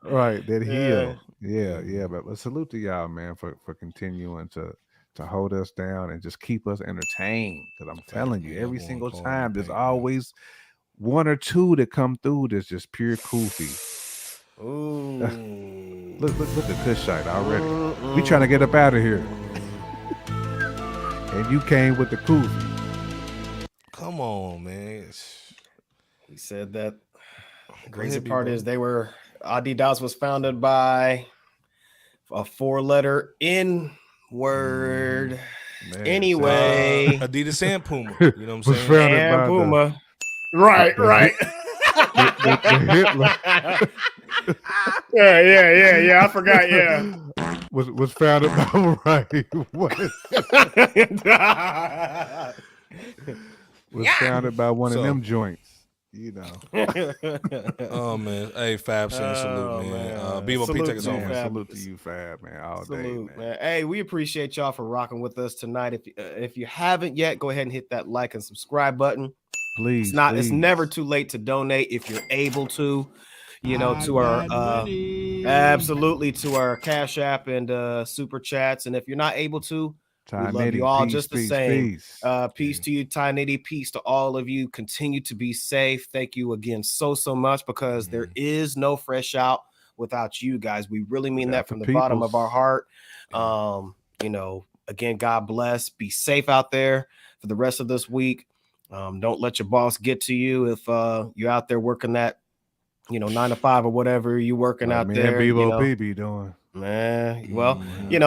C: Right, that heel. Yeah. But salute to y'all, man, for continuing to hold us down and just keep us entertained. Because I'm telling you, every single time there's always one or two that come through that's just pure goofy.
B: Ooh.
C: look at the Kushite already. We trying to get up out of here. And you came with the goofy.
E: Come on, man.
B: He said that. The crazy part is Adidas was founded by a 4-letter N word. Anyway.
E: Adidas and Puma. You know what I'm saying?
B: And Puma. Right.
C: The Hitler.
B: Yeah. I forgot. Yeah.
C: Was founded by was founded by one of them joints. You know.
E: Oh man, hey Fab, saying salute, man. BMOP, take us home.
C: Salute to you, Fab, man. All day, man.
B: Hey, we appreciate y'all for rocking with us tonight. If you haven't yet, go ahead and hit that like and subscribe button.
C: Please.
B: It's never too late to donate if you're able to. You know, to our absolutely to our Cash App and Super Chats. And if you're not able to, we love you all just the same. Peace to you, Ty Nitty. Peace to all of you. Continue to be safe. Thank you again so much, because there is no Fresh Out without you guys. We really mean that from the bottom of our heart. You know, again, God bless. Be safe out there for the rest of this week. Don't let your boss get to you if you're out there working that 9 to 5 or whatever you working out there.
C: BMOP be doing.
B: Man, well,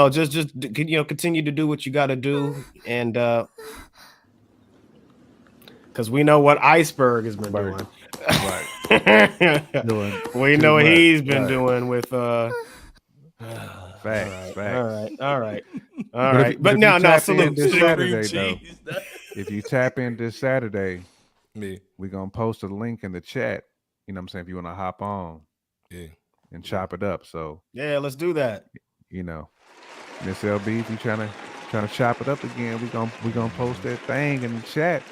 B: just continue to do what you got to do, and because we know what Iceberg has been doing.
C: Right.
B: We know what he's been doing with
C: facts.
B: All right. But now salute
C: this Saturday though. If you tap in this Saturday, we're gonna post a link in the chat. You know what I'm saying? If you want to hop on, and chop it up. So
B: let's do that.
C: Miss LB, if you trying to chop it up again, we gonna post that thing in the chat.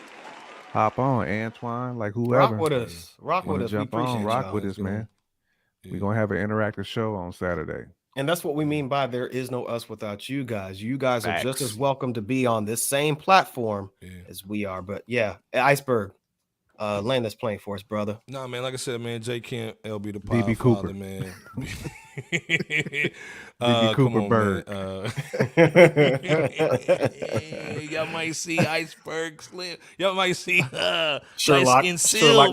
C: Hop on, Antoine, like whoever.
B: Rock with us.
C: Jump on, rock with us, man. We're gonna have an interactive show on Saturday.
B: And that's what we mean by there is no us without you guys. You guys are just as welcome to be on this same platform as we are. But Iceberg. Land that's playing for us, brother.
E: Nah, man, like I said, man, Jay Kemp, LB the
C: BB Cooper,
E: man.
C: BB Cooper Bird.
E: Y'all might see Iceberg Slim. Y'all might see
B: Sherlock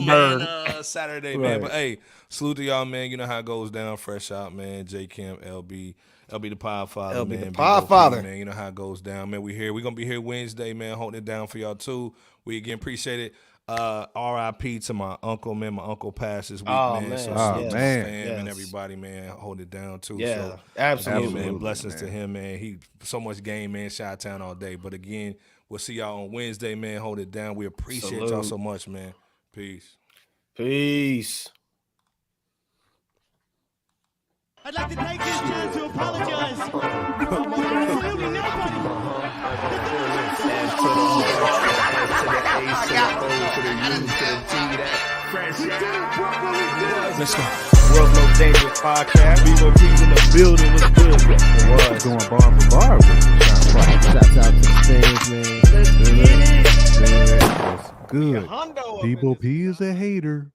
E: man, Saturday, man. But hey, salute to y'all, man. You know how it goes down. Fresh Out, man. Jay Kemp, LB the Podfather, man.
B: The Podfather,
E: man. You know how it goes down, man. We're gonna be here Wednesday, man. Holding it down for y'all too. We again appreciate it. RIP to my uncle, man. My uncle passed this week, man. So and everybody, man, hold it down too.
B: Yeah,
E: so,
B: absolutely,
E: man. Blessings to him, man. He so much game, man. Chi-Town all day. But again, we'll see y'all on Wednesday, man. Hold it down. We appreciate y'all so much, man. Peace.
A: I'd like to take this chance to apologize to absolutely nobody.
B: Let's go. World No Dangerous Podcast. BOP's in the building. What's good? It was
C: Going bar for bar with it.
D: Shouts out to the fans, man.
C: That's good.
B: Hondo up in
C: Debo
B: this
C: P is a hater.